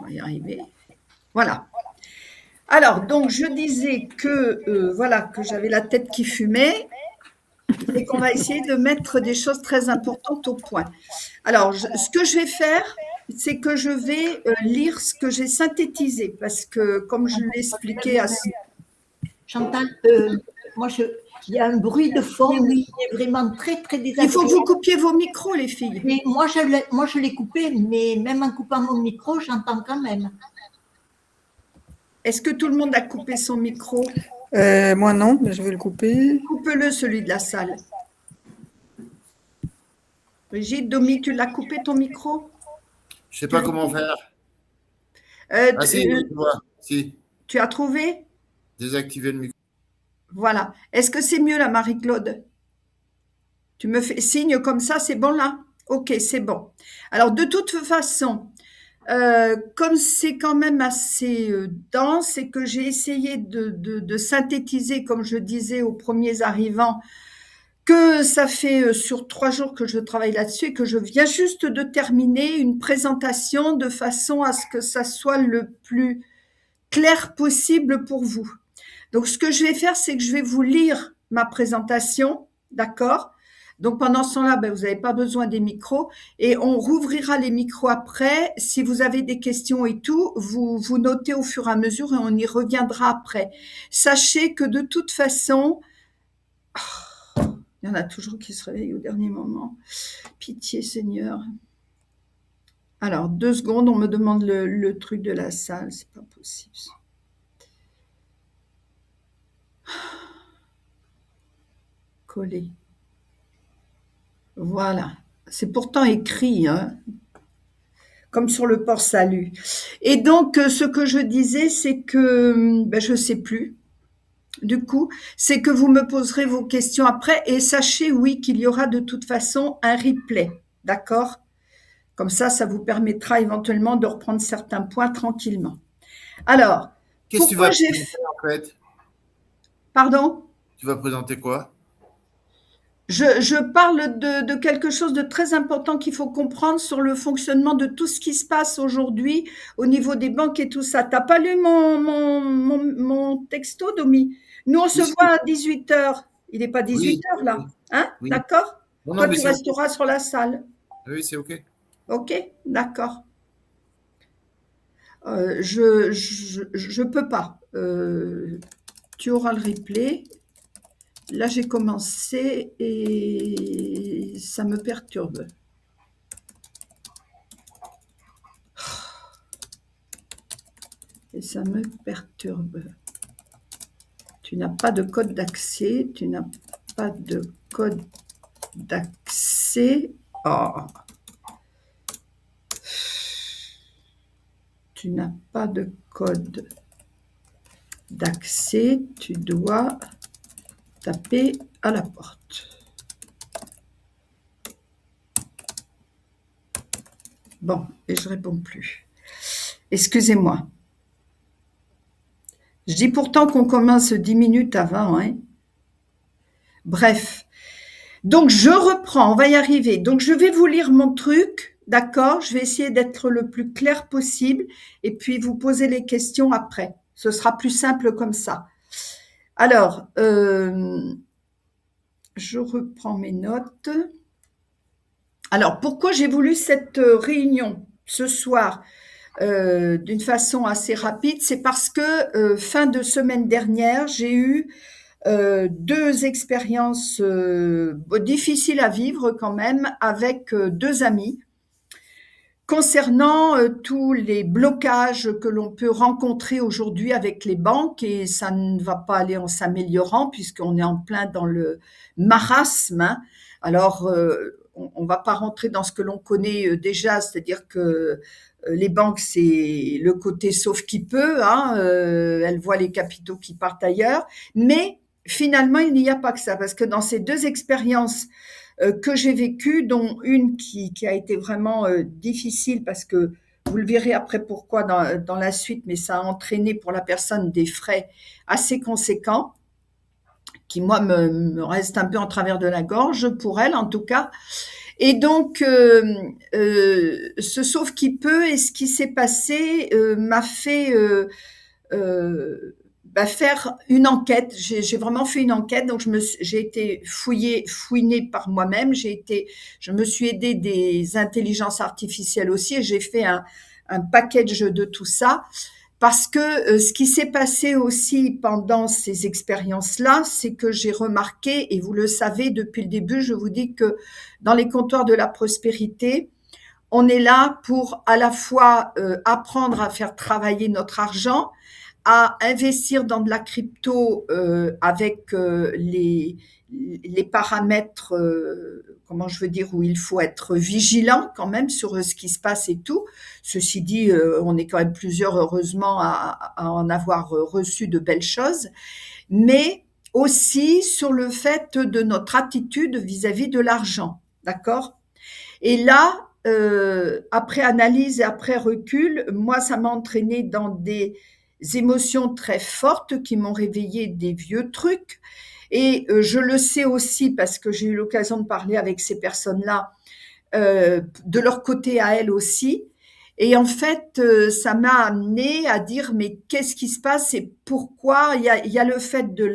On va y arriver. Voilà. Alors, donc, je disais que, voilà, que j'avais la tête qui fumait et qu'on va essayer de mettre des choses très importantes au point. Alors, ce que je vais faire, c'est que je vais lire ce que j'ai synthétisé parce que, comme je l'ai expliqué à... Chantal, moi, il y a un bruit de fond qui est vraiment très, très Il faut que vous désagréable. coupiez vos micros, les filles. Mais moi, je l'ai coupé, mais même en coupant mon micro, j'entends quand même. Est-ce que tout le monde a coupé son micro? Moi non, mais je vais le couper. Coupe-le, celui de la salle. Brigitte, Domi, tu l'as coupé ton micro? Je sais pas comment faire. Ah si, oui, je vois. Si, Tu as trouvé? désactiver le micro. Voilà. Est-ce que c'est mieux là, Marie-Claude? Tu me fais signe comme ça, c'est bon là? Ok, c'est bon. Alors, de toute façon, comme c'est quand même assez dense et que j'ai essayé de synthétiser, comme je disais aux premiers arrivants, que ça fait sur 3 jours que je travaille là-dessus et que je viens juste de terminer une présentation de façon à ce que ça soit le plus clair possible pour vous. Donc, ce que je vais faire, c'est que je vais vous lire ma présentation, d'accord? Donc, pendant ce temps-là, ben, vous n'avez pas besoin des micros et on rouvrira les micros après. Si vous avez des questions et tout, vous notez au fur et à mesure et on y reviendra après. Sachez que de toute façon, il y en a toujours qui se réveillent au dernier moment. Pitié, Seigneur. Alors, 2 secondes, on me demande le truc de la salle. C'est pas possible. Coller. Voilà. C'est pourtant écrit, hein, comme sur le port-salut. Et donc, ce que je disais, c'est que, ben, je ne sais plus, du coup, c'est que vous me poserez vos questions après et sachez, oui, qu'il y aura de toute façon un replay, d'accord? Comme ça vous permettra éventuellement de reprendre certains points tranquillement. Alors, Qu'est-ce que tu pourquoi vas j'ai présenter fait... en fait? Pardon? Tu vas présenter quoi? Je parle de quelque chose de très important qu'il faut comprendre sur le fonctionnement de tout ce qui se passe aujourd'hui au niveau des banques et tout ça. T'as pas lu mon texto, Domi? Nous, on se Oui, voit à 18 heures. Il n'est pas 18 oui, heures là, hein? oui. D'accord? Non, non, Toi, mais tu c'est ok. resteras sur la salle. Oui, c'est ok. Ok? D'accord. Je peux pas. Tu auras le replay. Là, j'ai commencé et ça me perturbe. Et ça me perturbe. Tu n'as pas de code d'accès. Tu n'as pas de code d'accès. Oh. Tu n'as pas de code d'accès. Tu dois taper à la porte. Bon, et je réponds plus. Excusez-moi. Je dis pourtant qu'on commence 10 minutes avant, hein. Bref. Donc, je reprends, on va y arriver. Donc, je vais vous lire mon truc, d'accord? Je vais essayer d'être le plus clair possible et puis vous poser les questions après. Ce sera plus simple comme ça. Alors, je reprends mes notes. Alors, pourquoi j'ai voulu cette réunion ce soir d'une façon assez rapide? C'est parce que fin de semaine dernière, j'ai eu 2 expériences difficiles à vivre quand même avec 2 amis concernant tous les blocages que l'on peut rencontrer aujourd'hui avec les banques et ça ne va pas aller en s'améliorant puisqu'on est en plein dans le marasme, hein. Alors, on ne va pas rentrer dans ce que l'on connaît déjà, c'est-à-dire que les banques, c'est le côté sauf qui peut, hein, elles voient les capitaux qui partent ailleurs, mais finalement, il n'y a pas que ça, parce que dans ces 2 expériences que j'ai vécues, dont une qui a été vraiment difficile, parce que vous le verrez après pourquoi dans la suite, mais ça a entraîné pour la personne des frais assez conséquents, qui moi me restent un peu en travers de la gorge, pour elle en tout cas. Et donc, ce sauve qui peut et ce qui s'est passé m'a fait faire une enquête. J'ai vraiment fait une enquête, donc j'ai été fouinée par moi-même. Je me suis aidée des intelligences artificielles aussi, et j'ai fait un package de tout ça. Parce que ce qui s'est passé aussi pendant ces expériences-là, c'est que j'ai remarqué, et vous le savez depuis le début, je vous dis que dans les comptoirs de la prospérité, on est là pour à la fois apprendre à faire travailler notre argent, à investir dans de la crypto avec les paramètres, comment je veux dire, où il faut être vigilant quand même sur ce qui se passe et tout. Ceci dit, on est quand même plusieurs, heureusement, à en avoir reçu de belles choses, mais aussi sur le fait de notre attitude vis-à-vis de l'argent, d'accord? Et là, après analyse et après recul, moi, ça m'a entraîné dans des émotions très fortes qui m'ont réveillé des vieux trucs. Et je le sais aussi parce que j'ai eu l'occasion de parler avec ces personnes-là, de leur côté à elles aussi. Et en fait, ça m'a amené à dire, mais qu'est-ce qui se passe et pourquoi il y a le fait de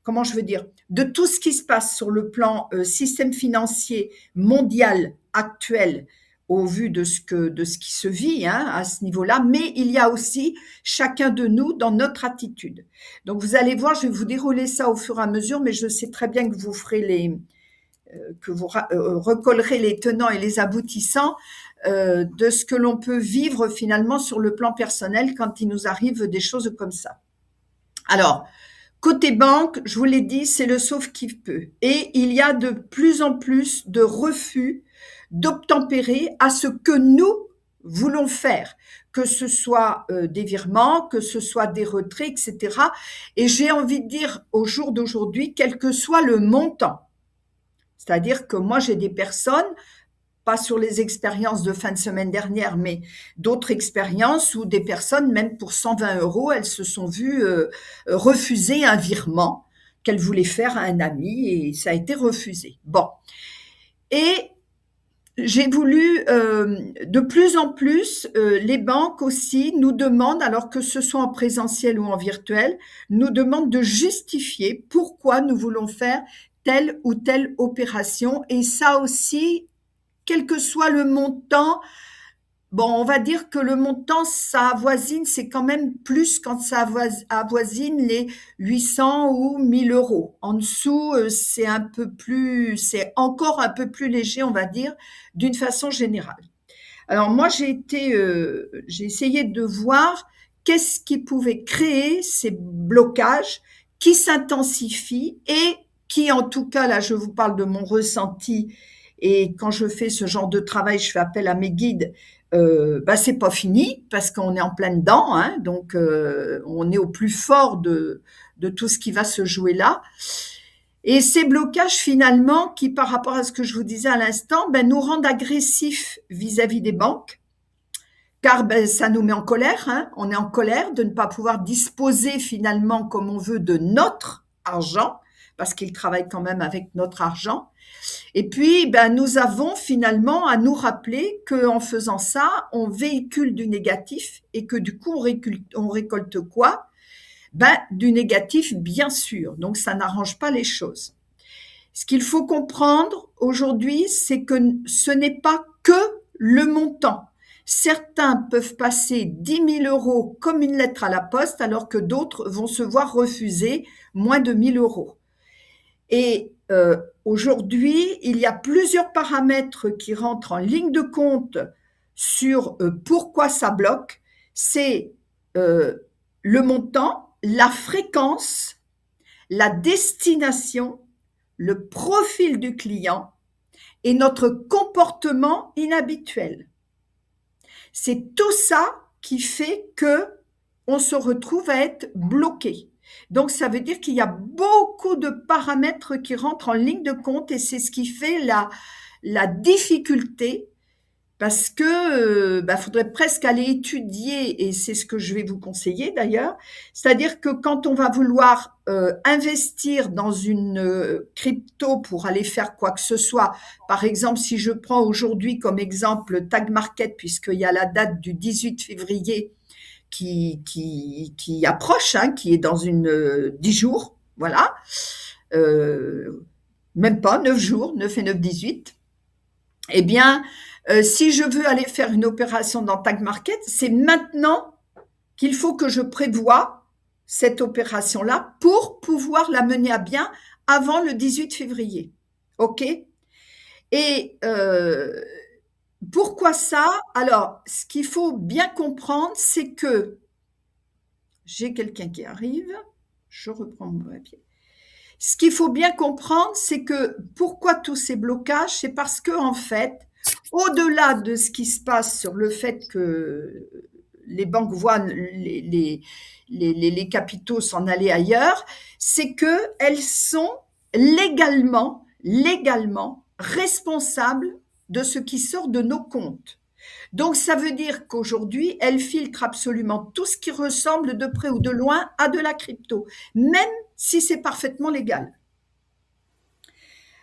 comment je veux dire, de tout ce qui se passe sur le plan système financier mondial actuel, au vu de ce qui se vit à ce niveau-là, mais il y a aussi chacun de nous dans notre attitude. Donc vous allez voir, je vais vous dérouler ça au fur et à mesure, mais je sais très bien que vous ferez que vous recollerez les tenants et les aboutissants de ce que l'on peut vivre finalement sur le plan personnel quand il nous arrive des choses comme ça. Alors, côté banque, je vous l'ai dit, c'est le sauve qui peut. Et il y a de plus en plus de refus d'obtempérer à ce que nous voulons faire, que ce soit des virements, que ce soit des retraits, etc. Et j'ai envie de dire au jour d'aujourd'hui, quel que soit le montant. C'est-à-dire que moi, j'ai des personnes, pas sur les expériences de fin de semaine dernière, mais d'autres expériences où des personnes, même pour 120 €, elles se sont vues refuser un virement qu'elles voulaient faire à un ami et ça a été refusé. Bon. Et j'ai voulu, de plus en plus, les banques aussi nous demandent, alors que ce soit en présentiel ou en virtuel, nous demandent de justifier pourquoi nous voulons faire telle ou telle opération. Et ça aussi, quel que soit le montant, bon, on va dire que le montant, ça avoisine, c'est quand même plus quand ça avoisine les 800 ou 1000 €. En dessous, c'est c'est encore un peu plus léger, on va dire, d'une façon générale. Alors moi, j'ai essayé de voir qu'est-ce qui pouvait créer ces blocages qui s'intensifient et qui, en tout cas, là, je vous parle de mon ressenti. Et quand je fais ce genre de travail, je fais appel à mes guides. C'est pas fini parce qu'on est en plein dedans, donc on est au plus fort de tout ce qui va se jouer là. Et ces blocages finalement, qui par rapport à ce que je vous disais à l'instant, nous rendent agressifs vis-à-vis des banques, car ça nous met en colère. On est en colère de ne pas pouvoir disposer finalement comme on veut de notre argent, parce qu'ils travaillent quand même avec notre argent. Et puis, nous avons finalement à nous rappeler qu'en faisant ça, on véhicule du négatif et que du coup, on récolte quoi? Du négatif, bien sûr. Donc, ça n'arrange pas les choses. Ce qu'il faut comprendre aujourd'hui, c'est que ce n'est pas que le montant. Certains peuvent passer 10 000 € comme une lettre à la poste, alors que d'autres vont se voir refuser moins de 1 000 €. Et aujourd'hui, il y a plusieurs paramètres qui rentrent en ligne de compte sur pourquoi ça bloque. C'est le montant, la fréquence, la destination, le profil du client et notre comportement inhabituel. C'est tout ça qui fait que on se retrouve à être bloqué. Donc, ça veut dire qu'il y a beaucoup de paramètres qui rentrent en ligne de compte et c'est ce qui fait la difficulté parce que faudrait presque aller étudier, et c'est ce que je vais vous conseiller d'ailleurs, c'est-à-dire que quand on va vouloir investir dans une crypto pour aller faire quoi que ce soit, par exemple, si je prends aujourd'hui comme exemple Tag Market, puisqu'il y a la date du 18 février qui approche, hein, qui est dans 10 jours, voilà, même pas 9 jours, 9 et 9, 18, eh bien, si je veux aller faire une opération dans Tag Market, c'est maintenant qu'il faut que je prévoie cette opération-là pour pouvoir la mener à bien avant le 18 février. OK? Et pourquoi ça? Alors, ce qu'il faut bien comprendre, c'est que j'ai quelqu'un qui arrive, je reprends mon papier. Ce qu'il faut bien comprendre, c'est que pourquoi tous ces blocages, c'est parce que en fait, au-delà de ce qui se passe sur le fait que les banques voient les capitaux s'en aller ailleurs, c'est qu'elles sont légalement responsables de ce qui sort de nos comptes. Donc, ça veut dire qu'aujourd'hui, elles filtrent absolument tout ce qui ressemble de près ou de loin à de la crypto, même si c'est parfaitement légal.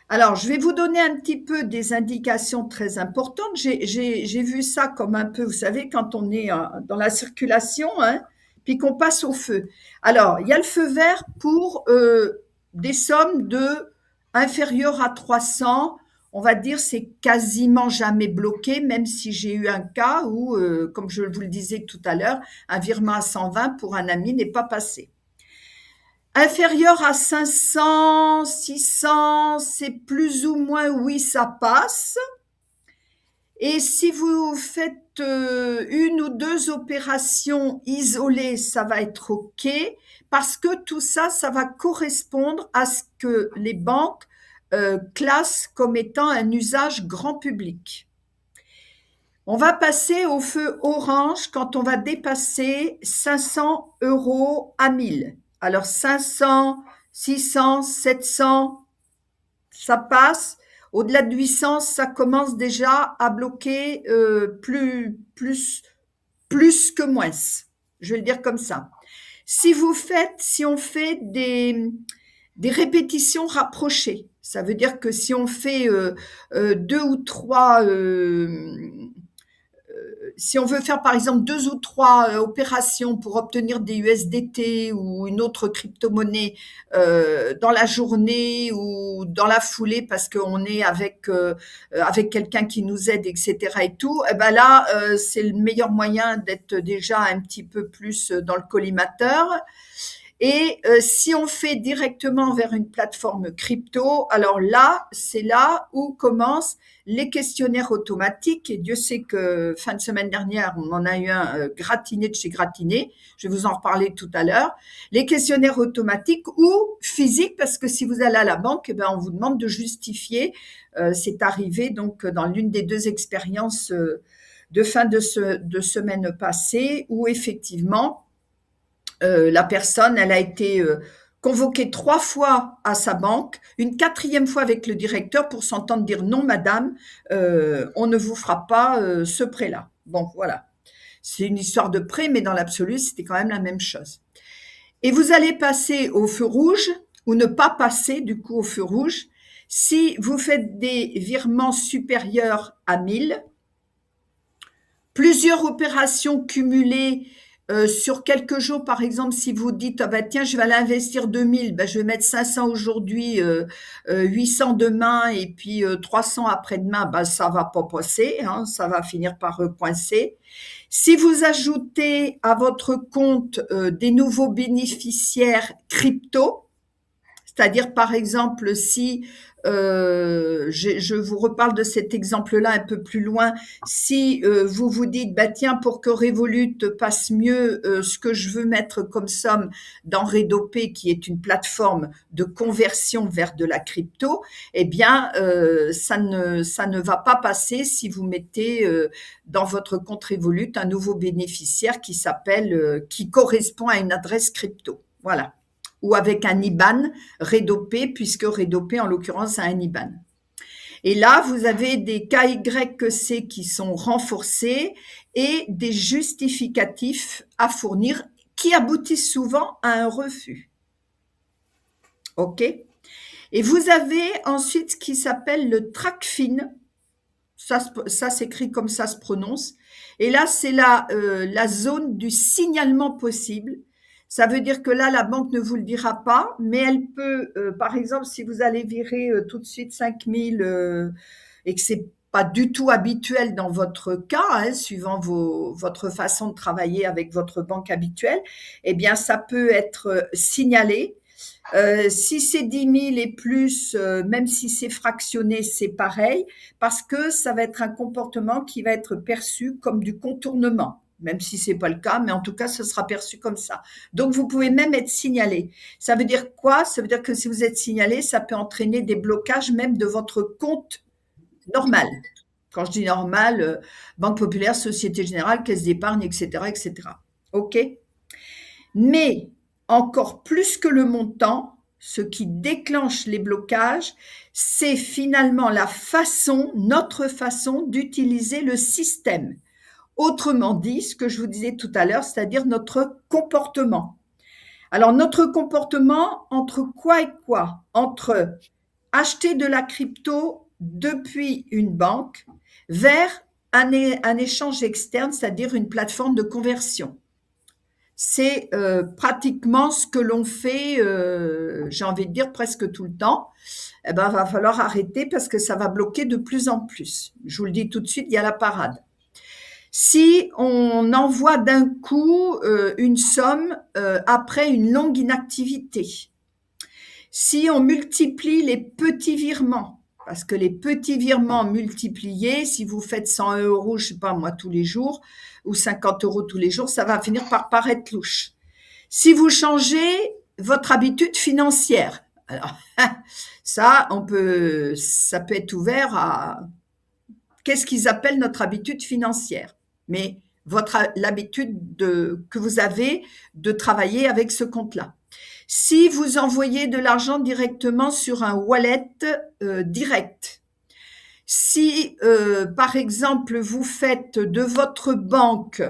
Alors, je vais vous donner un petit peu des indications très importantes. J'ai vu ça comme un peu, vous savez, quand on est dans la circulation, hein, puis qu'on passe au feu. Alors, il y a le feu vert pour des sommes inférieures à 300. On va dire c'est quasiment jamais bloqué, même si j'ai eu un cas où, comme je vous le disais tout à l'heure, un virement à 120 pour un ami n'est pas passé. Inférieur à 500, 600, c'est plus ou moins oui, ça passe. Et si vous faites une ou deux opérations isolées, ça va être OK, parce que tout ça, ça va correspondre à ce que les banques classent comme étant un usage grand public. On va passer au feu orange quand on va dépasser 500 € à 1000. Alors 500, 600, 700, ça passe. Au-delà de 800, ça commence déjà à bloquer plus que moins. Je vais le dire comme ça. Si on fait des répétitions rapprochées, ça veut dire que si on fait 2 ou 3 si on veut faire par exemple 2 ou 3 opérations pour obtenir des USDT ou une autre crypto-monnaie dans la journée ou dans la foulée parce qu'on est avec quelqu'un qui nous aide, etc. et tout, et ben là, c'est le meilleur moyen d'être déjà un petit peu plus dans le collimateur. Et si on fait directement vers une plateforme crypto, alors là, c'est là où commencent les questionnaires automatiques. Et Dieu sait que fin de semaine dernière, on en a eu un gratiné de chez Gratiné. Je vais vous en reparler tout à l'heure. Les questionnaires automatiques ou physiques, parce que si vous allez à la banque, eh ben, on vous demande de justifier. C'est arrivé donc dans l'une des deux expériences de fin de semaine passée où effectivement, la personne, elle a été convoquée 3 fois à sa banque, une 4e fois avec le directeur pour s'entendre dire non, madame, on ne vous fera pas ce prêt-là. Bon, voilà. C'est une histoire de prêt, mais dans l'absolu, c'était quand même la même chose. Et vous allez passer au feu rouge ou ne pas passer du coup au feu rouge si vous faites des virements supérieurs à 1000, plusieurs opérations cumulées sur quelques jours, par exemple, si vous dites ah ben tiens, je vais aller investir 2000, ben je vais mettre 500 aujourd'hui, 800 demain et puis 300 après-demain, ben ça va pas passer, hein, ça va finir par coincer. Si vous ajoutez à votre compte des nouveaux bénéficiaires crypto, c'est-à-dire par exemple si je vous reparle de cet exemple-là un peu plus loin. Si vous vous dites, bah tiens, pour que Revolut passe mieux, ce que je veux mettre comme somme dans Redopé, qui est une plateforme de conversion vers de la crypto, eh bien, ça ne va pas passer si vous mettez dans votre compte Revolut un nouveau bénéficiaire qui correspond à une adresse crypto. Voilà. Ou avec un IBAN Redopé, puisque Redopé, en l'occurrence, a un IBAN. Et là, vous avez des KYC qui sont renforcés et des justificatifs à fournir qui aboutissent souvent à un refus. OK? Et vous avez ensuite ce qui s'appelle le TRACFIN. Ça s'écrit comme ça se prononce. Et là, c'est la zone du signalement possible. Ça veut dire que là, la banque ne vous le dira pas, mais elle peut, par exemple, si vous allez virer tout de suite 5 000 et que c'est pas du tout habituel dans votre cas, hein, suivant votre façon de travailler avec votre banque habituelle, eh bien, ça peut être signalé. Si c'est 10 000 et plus, même si c'est fractionné, c'est pareil, parce que ça va être un comportement qui va être perçu comme du contournement, même si c'est pas le cas, mais en tout cas, ce sera perçu comme ça. Donc, vous pouvez même être signalé. Ça veut dire quoi? Ça veut dire que si vous êtes signalé, ça peut entraîner des blocages même de votre compte normal. Quand je dis normal, Banque Populaire, Société Générale, Caisse d'épargne, etc., etc. OK? Mais encore plus que le montant, ce qui déclenche les blocages, c'est finalement notre façon d'utiliser le système. Autrement dit, ce que je vous disais tout à l'heure, c'est-à-dire notre comportement. Alors, notre comportement entre quoi et quoi? Entre acheter de la crypto depuis une banque vers un échange externe, c'est-à-dire une plateforme de conversion. C'est pratiquement ce que l'on fait, j'ai envie de dire presque tout le temps. Eh ben, va falloir arrêter parce que ça va bloquer de plus en plus. Je vous le dis tout de suite, il y a la parade. Si on envoie d'un coup une somme après une longue inactivité, si on multiplie les petits virements, parce que les petits virements multipliés, si vous faites 100 €, je sais pas moi, tous les jours, ou 50 € tous les jours, ça va finir par paraître louche. Si vous changez votre habitude financière, alors ça peut être ouvert à qu'est-ce qu'ils appellent notre habitude financière, mais l'habitude que vous avez de travailler avec ce compte-là. Si vous envoyez de l'argent directement sur un wallet direct, si par exemple vous faites de votre banque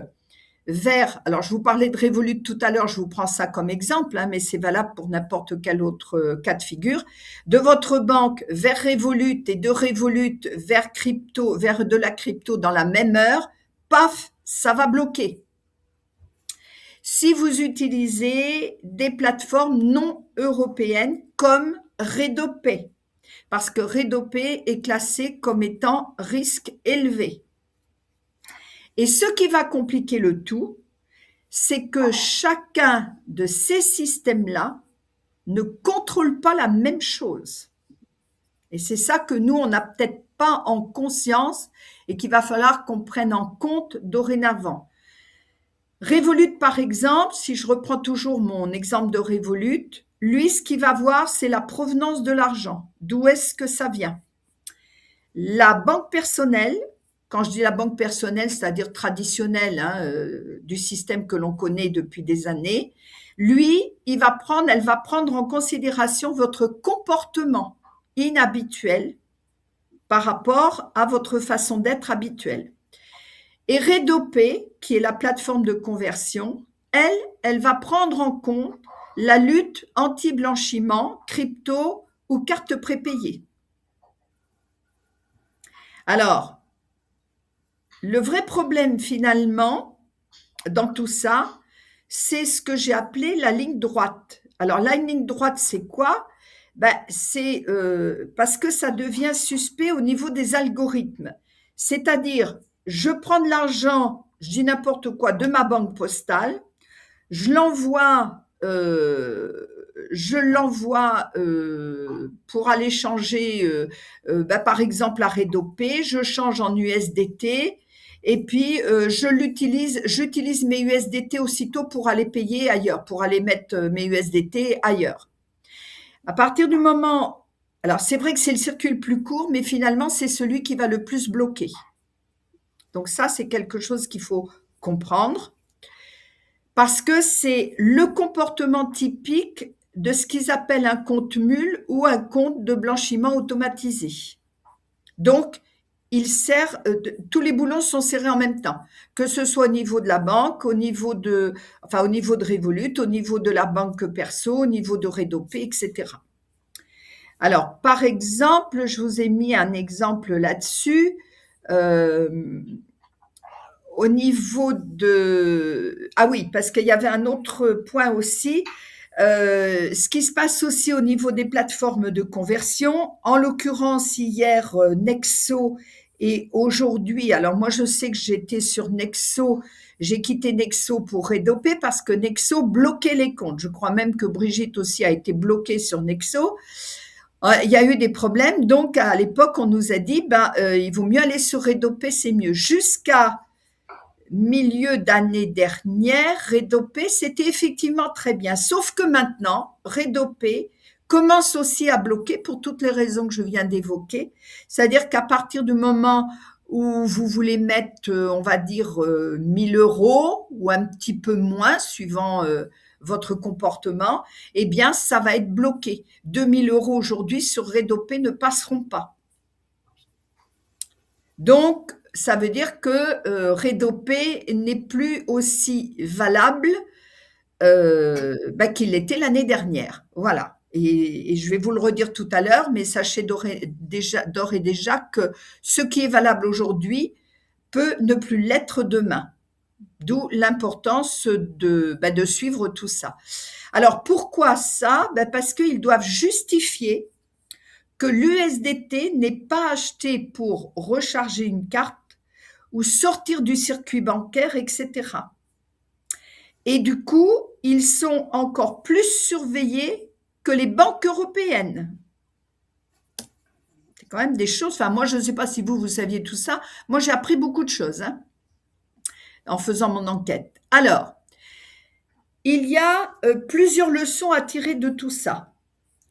alors je vous parlais de Revolut tout à l'heure, je vous prends ça comme exemple, hein, mais c'est valable pour n'importe quel autre cas de figure, de votre banque vers Revolut et de Revolut vers de la crypto dans la même heure, paf, ça va bloquer. Si vous utilisez des plateformes non européennes comme RedoPay, parce que RedoPay est classé comme étant risque élevé. Et ce qui va compliquer le tout, c'est que chacun de ces systèmes-là ne contrôle pas la même chose. Et c'est ça que nous, on n'a peut-être pas en conscience et qu'il va falloir qu'on prenne en compte dorénavant. Revolut, par exemple, si je reprends toujours mon exemple de Revolut, lui, ce qu'il va voir, c'est la provenance de l'argent. D'où est-ce que ça vient? La banque personnelle, quand je dis la banque personnelle, c'est-à-dire traditionnelle, hein, du système que l'on connaît depuis des années, lui, elle va prendre en considération votre comportement inhabituel par rapport à votre façon d'être habituelle. Et RedoPay, qui est la plateforme de conversion, elle va prendre en compte la lutte anti-blanchiment, crypto ou carte prépayée. Alors, le vrai problème finalement dans tout ça, c'est ce que j'ai appelé la ligne droite. Alors, la ligne droite, c'est quoi? C'est parce que ça devient suspect au niveau des algorithmes. C'est-à-dire, je prends de l'argent, je dis n'importe quoi, de ma banque postale, je l'envoie pour aller changer, par exemple à RedoPay, je change en USDT et puis j'utilise mes USDT aussitôt pour aller payer ailleurs, pour aller mettre mes USDT ailleurs. À partir du moment, alors c'est vrai que c'est le circuit le plus court, mais finalement c'est celui qui va le plus bloquer. Donc ça, c'est quelque chose qu'il faut comprendre parce que c'est le comportement typique de ce qu'ils appellent un compte mule ou un compte de blanchiment automatisé. Donc, il sert, tous les boulons sont serrés en même temps, que ce soit au niveau de la banque, au niveau de Revolut, au niveau de la banque perso, au niveau de Redopé, etc. Alors, par exemple, je vous ai mis un exemple là-dessus. Au niveau de… Ah oui, parce qu'il y avait un autre point aussi. Ce qui se passe aussi au niveau des plateformes de conversion, en l'occurrence hier Nexo et aujourd'hui, alors moi je sais que j'étais sur Nexo, j'ai quitté Nexo pour Redopé parce que Nexo bloquait les comptes. Je crois même que Brigitte aussi a été bloquée sur Nexo. Il y a eu des problèmes, donc à l'époque on nous a dit il vaut mieux aller sur Redopé, c'est mieux. Jusqu'à milieu d'année dernière, Redopé, c'était effectivement très bien. Sauf que maintenant, Redopé commence aussi à bloquer pour toutes les raisons que je viens d'évoquer. C'est-à-dire qu'à partir du moment où vous voulez mettre, on va dire, 1000 € ou un petit peu moins, suivant votre comportement, eh bien, ça va être bloqué. 2000 € aujourd'hui sur Redopé ne passeront pas. Donc, ça veut dire que Redopé n'est plus aussi valable qu'il l'était l'année dernière. Voilà. Et je vais vous le redire tout à l'heure, mais sachez d'ores et déjà que ce qui est valable aujourd'hui peut ne plus l'être demain. D'où l'importance de suivre tout ça. Alors, pourquoi ça? Parce qu'ils doivent justifier que l'USDT n'est pas acheté pour recharger une carte ou sortir du circuit bancaire, etc. Et du coup, ils sont encore plus surveillés que les banques européennes. C'est quand même des choses, enfin moi je ne sais pas si vous saviez tout ça, moi j'ai appris beaucoup de choses en faisant mon enquête. Alors, il y a plusieurs leçons à tirer de tout ça.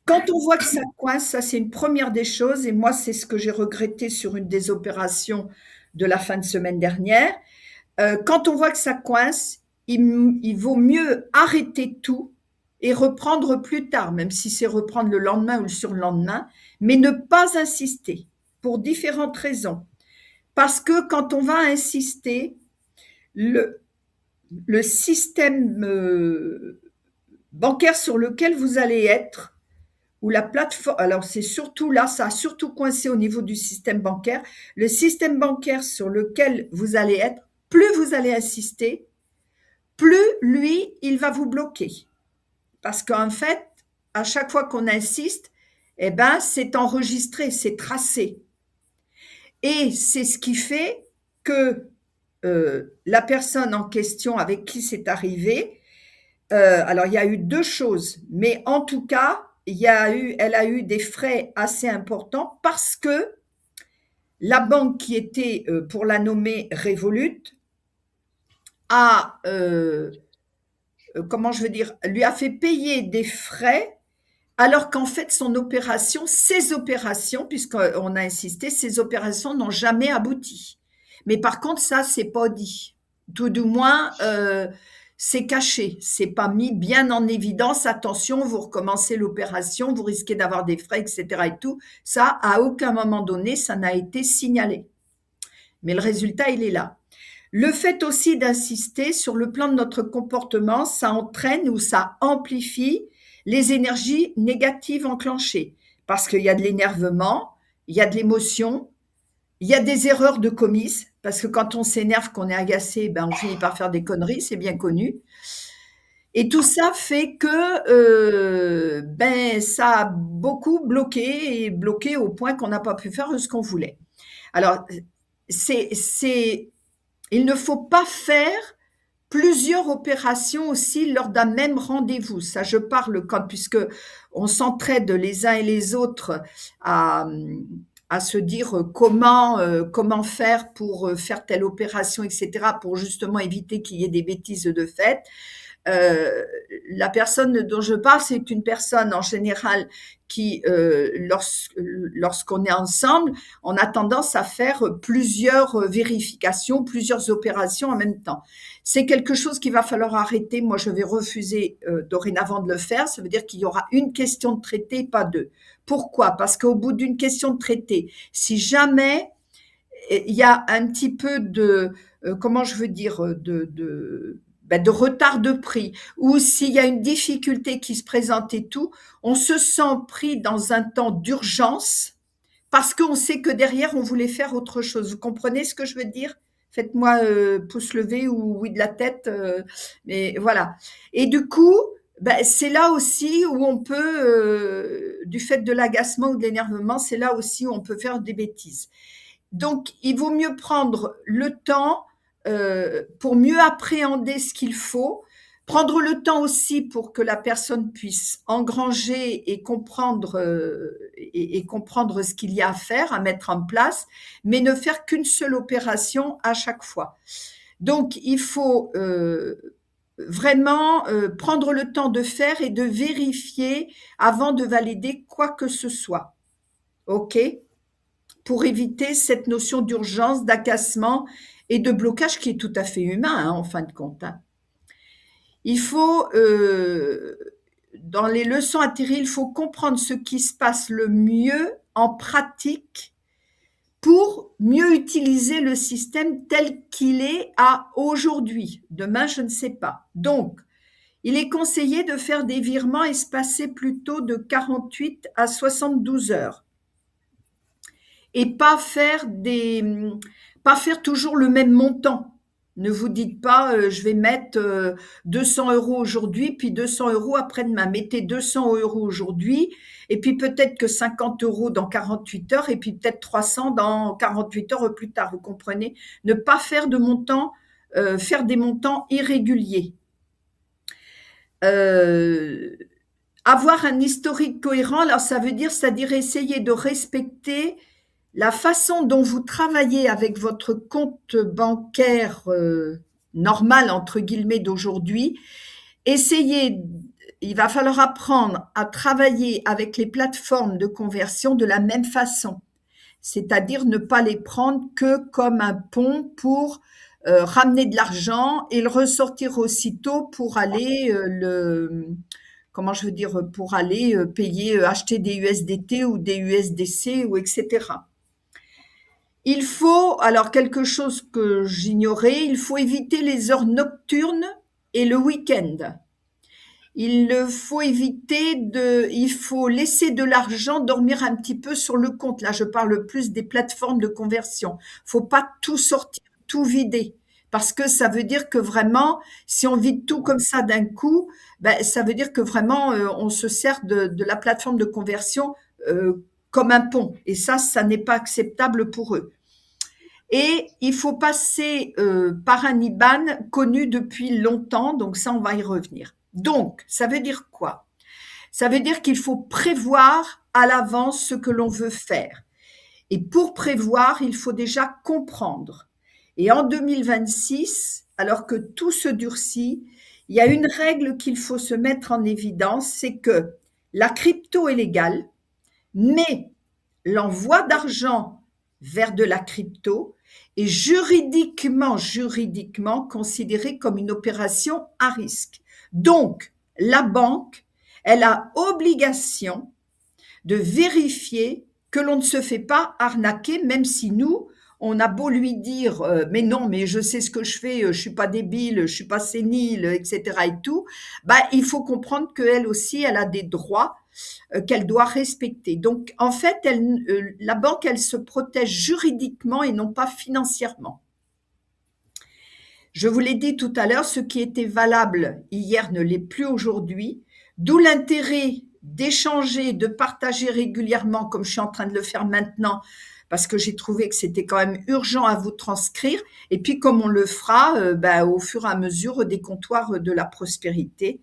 Quand on voit que ça coince, ça c'est une première des choses, et moi c'est ce que j'ai regretté sur une des opérations de la fin de semaine dernière. Quand on voit que ça coince, il vaut mieux arrêter tout et reprendre plus tard, même si c'est reprendre le lendemain ou le surlendemain, mais ne pas insister pour différentes raisons. Parce que quand on va insister, le système bancaire sur lequel vous allez être, ou la plateforme, alors c'est surtout là, ça a surtout coincé au niveau du système bancaire, le système bancaire sur lequel vous allez être, plus vous allez insister, plus lui, il va vous bloquer. Parce qu'en fait, à chaque fois qu'on insiste, eh ben, c'est enregistré, c'est tracé. Et c'est ce qui fait que la personne en question avec qui c'est arrivé, alors il y a eu deux choses, mais en tout cas, elle a eu des frais assez importants parce que la banque qui était, pour la nommer Revolut, lui a fait payer des frais alors qu'en fait ses opérations, puisqu'on a insisté, ces opérations n'ont jamais abouti. Mais par contre, ça, c'est pas dit. Tout du moins, c'est caché, c'est pas mis bien en évidence. Attention, vous recommencez l'opération, vous risquez d'avoir des frais, etc. et tout. Ça, à aucun moment donné, ça n'a été signalé. Mais le résultat, il est là. Le fait aussi d'insister sur le plan de notre comportement, ça entraîne ou ça amplifie les énergies négatives enclenchées. Parce qu'il y a de l'énervement, il y a de l'émotion, il y a des erreurs de commises, parce que quand on s'énerve, qu'on est agacé, on finit par faire des conneries, c'est bien connu. Et tout ça fait que ça a beaucoup bloqué au point qu'on n'a pas pu faire ce qu'on voulait. Alors, il ne faut pas faire plusieurs opérations aussi lors d'un même rendez-vous. Ça, je parle puisque on s'entraide les uns et les autres à se dire comment faire pour faire telle opération, etc., pour justement éviter qu'il y ait des bêtises de fait. la personne dont je parle, c'est une personne en général qui, lorsqu'on est ensemble, on a tendance à faire plusieurs vérifications, plusieurs opérations en même temps. C'est quelque chose qu'il va falloir arrêter. Moi, je vais refuser dorénavant de le faire. Ça veut dire qu'il y aura une question de traité, pas deux. Pourquoi? Parce qu'au bout d'une question de traité, si jamais il y a un petit peu de, comment je veux dire, de retard de prix, ou s'il y a une difficulté qui se présente et tout, on se sent pris dans un temps d'urgence parce qu'on sait que derrière, on voulait faire autre chose. Vous comprenez ce que je veux dire? Faites-moi pouce levé ou oui de la tête, mais voilà. Et du coup, c'est là aussi où on peut, du fait de l'agacement ou de l'énervement, c'est là aussi où on peut faire des bêtises. Donc, il vaut mieux prendre le temps pour mieux appréhender ce qu'il faut, prendre le temps aussi pour que la personne puisse engranger et comprendre ce qu'il y a à faire, à mettre en place, mais ne faire qu'une seule opération à chaque fois. Donc, il faut vraiment prendre le temps de faire et de vérifier avant de valider quoi que ce soit. OK? Pour éviter cette notion d'urgence, d'agacement et de blocage qui est tout à fait humain, en fin de compte. Il faut, dans les leçons atterries, il faut comprendre ce qui se passe le mieux en pratique pour mieux utiliser le système tel qu'il est à aujourd'hui. Demain, je ne sais pas. Donc, il est conseillé de faire des virements espacés plutôt de 48 à 72 heures. Et pas faire toujours le même montant. Ne vous dites pas, je vais mettre 200 € aujourd'hui, puis 200 € après-demain. Mettez 200 € aujourd'hui, et puis peut-être que 50 € dans 48 heures, et puis peut-être 300 dans 48 heures plus tard. Vous comprenez? Ne pas faire de montants, faire des montants irréguliers. Avoir un historique cohérent, alors ça veut dire, c'est-à-dire essayer de respecter la façon dont vous travaillez avec votre compte bancaire normal, entre guillemets, d'aujourd'hui. Il va falloir apprendre à travailler avec les plateformes de conversion de la même façon. C'est-à-dire ne pas les prendre que comme un pont pour ramener de l'argent et le ressortir aussitôt pour aller pour aller payer, acheter des USDT ou des USDC ou etc. Il faut, alors quelque chose que j'ignorais, il faut éviter les heures nocturnes et le week-end. Il faut laisser de l'argent dormir un petit peu sur le compte. Là, je parle plus des plateformes de conversion. Faut pas tout sortir, tout vider. Parce que ça veut dire que vraiment, si on vide tout comme ça d'un coup, ça veut dire que vraiment, on se sert de la plateforme de conversion comme un pont. Et ça n'est pas acceptable pour eux. Et il faut passer par un IBAN connu depuis longtemps, donc ça, on va y revenir. Donc, ça veut dire quoi? Ça veut dire qu'il faut prévoir à l'avance ce que l'on veut faire. Et pour prévoir, il faut déjà comprendre. Et en 2026, alors que tout se durcit, il y a une règle qu'il faut se mettre en évidence, c'est que la crypto est légale, mais l'envoi d'argent vers de la crypto est juridiquement considéré comme une opération à risque. Donc, la banque, elle a obligation de vérifier que l'on ne se fait pas arnaquer, même si nous, on a beau lui dire mais non, mais je sais ce que je fais, je suis pas débile, je suis pas sénile, etc. et tout. Il faut comprendre qu'elle aussi, elle a des droits qu'elle doit respecter. Donc, en fait, la banque, elle se protège juridiquement et non pas financièrement. Je vous l'ai dit tout à l'heure, ce qui était valable hier ne l'est plus aujourd'hui, d'où l'intérêt d'échanger, de partager régulièrement, comme je suis en train de le faire maintenant, parce que j'ai trouvé que c'était quand même urgent à vous transcrire, et puis comme on le fera au fur et à mesure des comptoirs de la prospérité,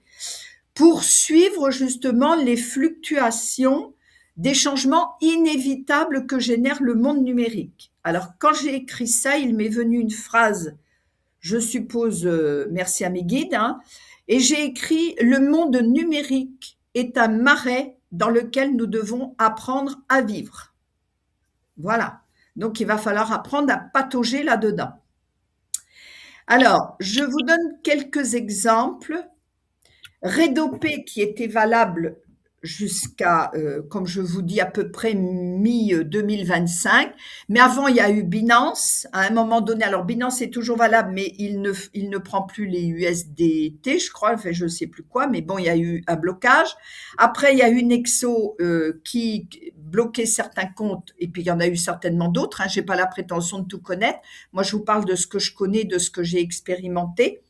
pour suivre justement les fluctuations des changements inévitables que génère le monde numérique. Alors, quand j'ai écrit ça, il m'est venu une phrase, je suppose, merci à mes guides, hein, et j'ai écrit: le monde numérique est un marais dans lequel nous devons apprendre à vivre. Voilà. Donc, il va falloir apprendre à patauger là-dedans. Alors, je vous donne quelques exemples. Redopé, qui était valable jusqu'à, comme je vous dis, à peu près mi-2025. Mais avant, il y a eu Binance. À un moment donné, alors Binance est toujours valable, mais il ne prend plus les USDT, je crois, enfin, je ne sais plus quoi, mais bon, il y a eu un blocage. Après, il y a eu Nexo qui bloquait certains comptes, et puis il y en a eu certainement d'autres. Hein, je n'ai pas la prétention de tout connaître. Moi, je vous parle de ce que je connais, de ce que j'ai expérimenté.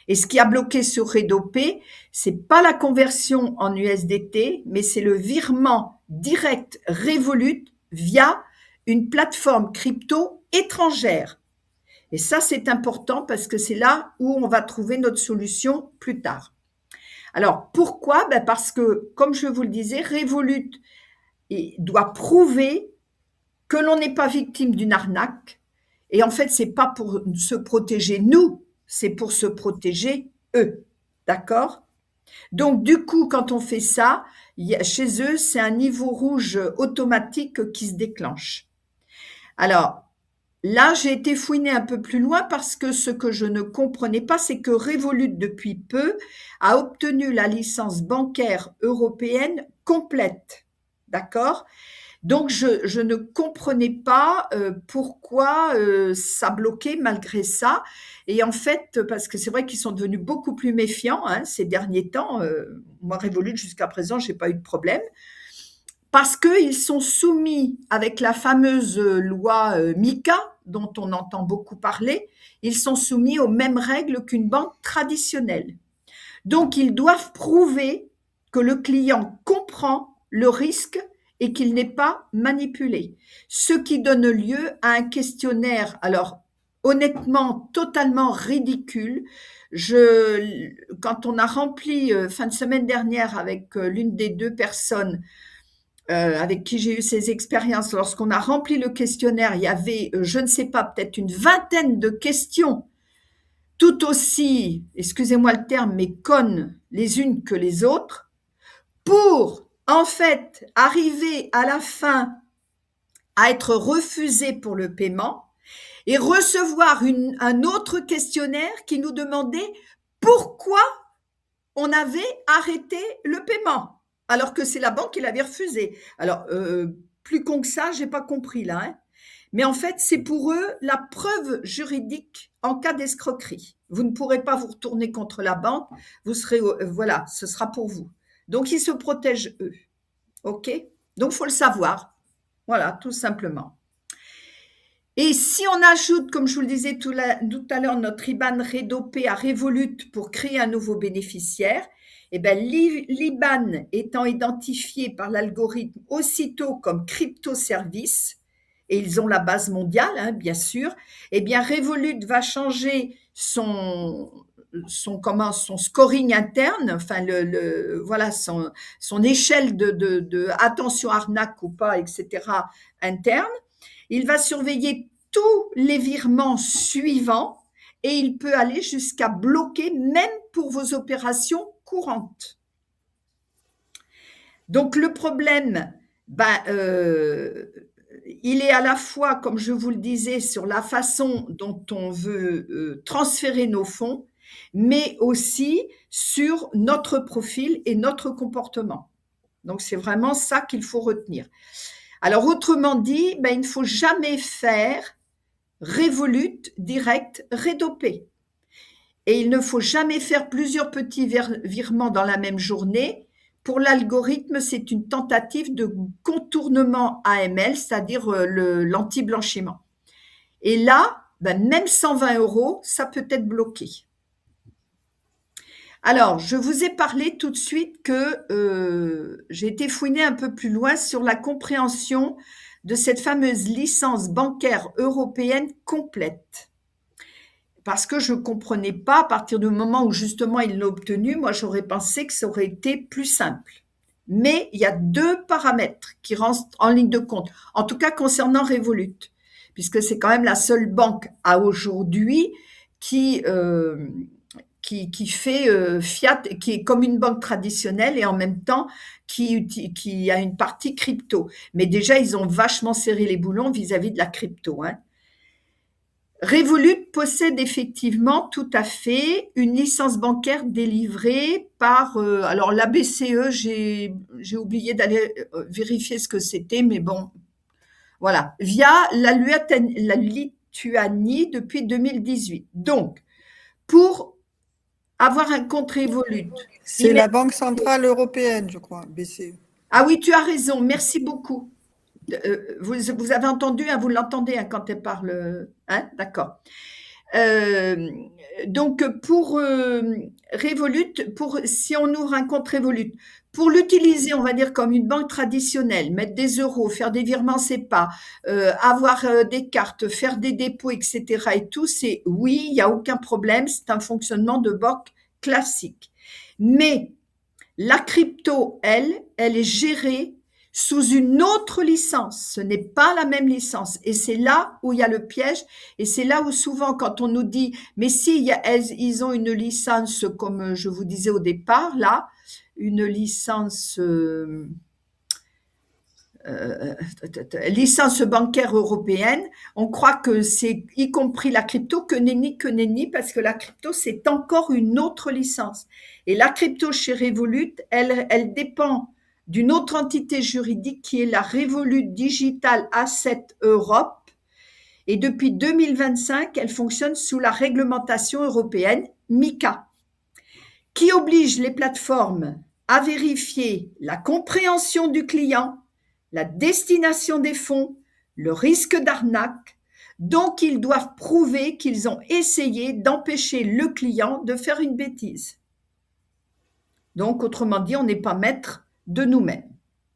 Et ce qui a bloqué sur Redopé, c'est pas la conversion en USDT, mais c'est le virement direct Revolut via une plateforme crypto étrangère. Et ça, c'est important parce que c'est là où on va trouver notre solution plus tard. Alors, pourquoi? Ben parce que, comme je vous le disais, Revolut doit prouver que l'on n'est pas victime d'une arnaque. Et en fait, c'est pas pour se protéger nous, c'est pour se protéger eux. D'accord? Donc, du coup, quand on fait ça, chez eux, c'est un niveau rouge automatique qui se déclenche. Alors, là, j'ai été fouiner un peu plus loin parce que ce que je ne comprenais pas, c'est que Revolut, depuis peu, a obtenu la licence bancaire européenne complète. D'accord? Donc, je ne comprenais pas pourquoi ça bloquait malgré ça. Et en fait, parce que c'est vrai qu'ils sont devenus beaucoup plus méfiants hein, ces derniers temps. Moi, Revolut, jusqu'à présent, je n'ai pas eu de problème. Parce qu'ils sont soumis avec la fameuse loi MiCA, dont on entend beaucoup parler, ils sont soumis aux mêmes règles qu'une banque traditionnelle. Donc, ils doivent prouver que le client comprend le risque et qu'il n'est pas manipulé. Ce qui donne lieu à un questionnaire, alors honnêtement totalement ridicule. Quand on a rempli fin de semaine dernière avec l'une des deux personnes avec qui j'ai eu ces expériences, lorsqu'on a rempli le questionnaire, il y avait, je ne sais pas, peut-être une vingtaine de questions, tout aussi, excusez-moi le terme, mais connes les unes que les autres, pour en fait arriver à la fin à être refusé pour le paiement et recevoir un autre questionnaire qui nous demandait pourquoi on avait arrêté le paiement, alors que c'est la banque qui l'avait refusé. Alors, plus con que ça, j'ai pas compris là. Hein. Mais en fait, c'est pour eux la preuve juridique en cas d'escroquerie. Vous ne pourrez pas vous retourner contre la banque, vous serez, voilà, ce sera pour vous. Donc, ils se protègent eux. OK? Donc, il faut le savoir. Voilà, tout simplement. Et si on ajoute, comme je vous le disais tout à l'heure, notre IBAN Redopé à Revolut pour créer un nouveau bénéficiaire, eh bien, l'IBAN étant identifié par l'algorithme aussitôt comme crypto-service, et ils ont la base mondiale, hein, bien sûr, eh bien, Revolut va changer son scoring interne, enfin, voilà, son échelle de attention arnaque ou pas, etc., interne. Il va surveiller tous les virements suivants et il peut aller jusqu'à bloquer même pour vos opérations courantes. Donc le problème, il est à la fois, comme je vous le disais, sur la façon dont on veut transférer nos fonds, mais aussi sur notre profil et notre comportement. Donc c'est vraiment ça qu'il faut retenir. Alors, autrement dit, il ne faut jamais faire Revolut direct Redopé. Et il ne faut jamais faire plusieurs petits virements dans la même journée. Pour l'algorithme, c'est une tentative de contournement AML, c'est-à-dire l'anti-blanchiment. Et là, même 120 €, ça peut être bloqué. Alors, je vous ai parlé tout de suite que j'ai été fouiner un peu plus loin sur la compréhension de cette fameuse licence bancaire européenne complète. Parce que je ne comprenais pas, à partir du moment où justement il l'a obtenu, moi j'aurais pensé que ça aurait été plus simple. Mais il y a 2 paramètres qui rentrent en ligne de compte, en tout cas concernant Revolut, puisque c'est quand même la seule banque à aujourd'hui qui fait fiat, qui est comme une banque traditionnelle et en même temps qui a une partie crypto. Mais déjà, ils ont vachement serré les boulons vis-à-vis de la crypto, hein. Revolut possède effectivement tout à fait une licence bancaire délivrée par, alors la BCE, j'ai oublié d'aller vérifier ce que c'était, mais bon, voilà, via la Lituanie depuis 2018. Donc, pour avoir un compte Revolut, C'est la Banque Centrale Européenne, je crois, BCE. ah oui, tu as raison, merci beaucoup. Vous avez entendu, hein, vous l'entendez, hein, quand elle parle, hein, d'accord. Donc pour Revolut, si on ouvre un compte Revolut, pour l'utiliser, on va dire comme une banque traditionnelle, mettre des euros, faire des virements SEPA, avoir des cartes, faire des dépôts, etc. et tout, c'est oui, il n'y a aucun problème, c'est un fonctionnement de banque classique. Mais la crypto, elle est gérée sous une autre licence. Ce n'est pas la même licence. Et c'est là où il y a le piège. Et c'est là où souvent, quand on nous dit, mais si ils ont une licence, comme je vous disais au départ, là, une licence, licence bancaire européenne, on croit que c'est y compris la crypto, que nenni, parce que la crypto, c'est encore une autre licence. Et la crypto chez Revolut, elle dépend d'une autre entité juridique qui est la Revolut Digital Asset Europe. Et depuis 2025, elle fonctionne sous la réglementation européenne MiCA, qui oblige les plateformes à vérifier la compréhension du client, la destination des fonds, le risque d'arnaque. Donc, ils doivent prouver qu'ils ont essayé d'empêcher le client de faire une bêtise. Donc, autrement dit, on n'est pas maître de nous-mêmes.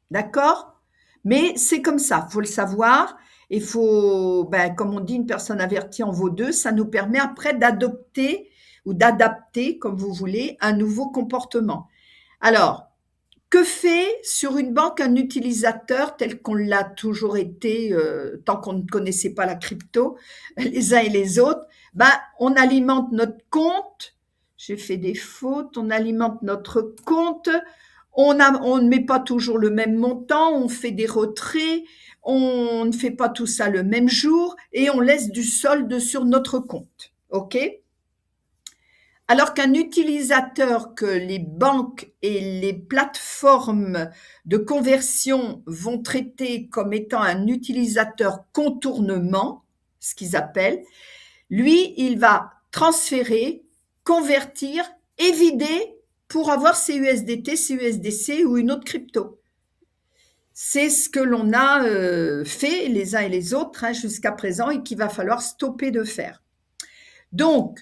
D'accord? Mais c'est comme ça, il faut le savoir. Il faut, comme on dit, une personne avertie en vaut deux. Ça nous permet après d'adopter ou d'adapter, comme vous voulez, un nouveau comportement. Alors, que fait sur une banque un utilisateur tel qu'on l'a toujours été tant qu'on ne connaissait pas la crypto, les uns et les autres? On alimente notre compte. J'ai fait des fautes. On alimente notre compte. On ne met pas toujours le même montant. On fait des retraits. On ne fait pas tout ça le même jour et on laisse du solde sur notre compte. OK? Alors qu'un utilisateur que les banques et les plateformes de conversion vont traiter comme étant un utilisateur contournement, ce qu'ils appellent, lui, il va transférer, convertir et vider pour avoir ses USDT, ses USDC ou une autre crypto. C'est ce que l'on a fait les uns et les autres jusqu'à présent et qu'il va falloir stopper de faire. Donc,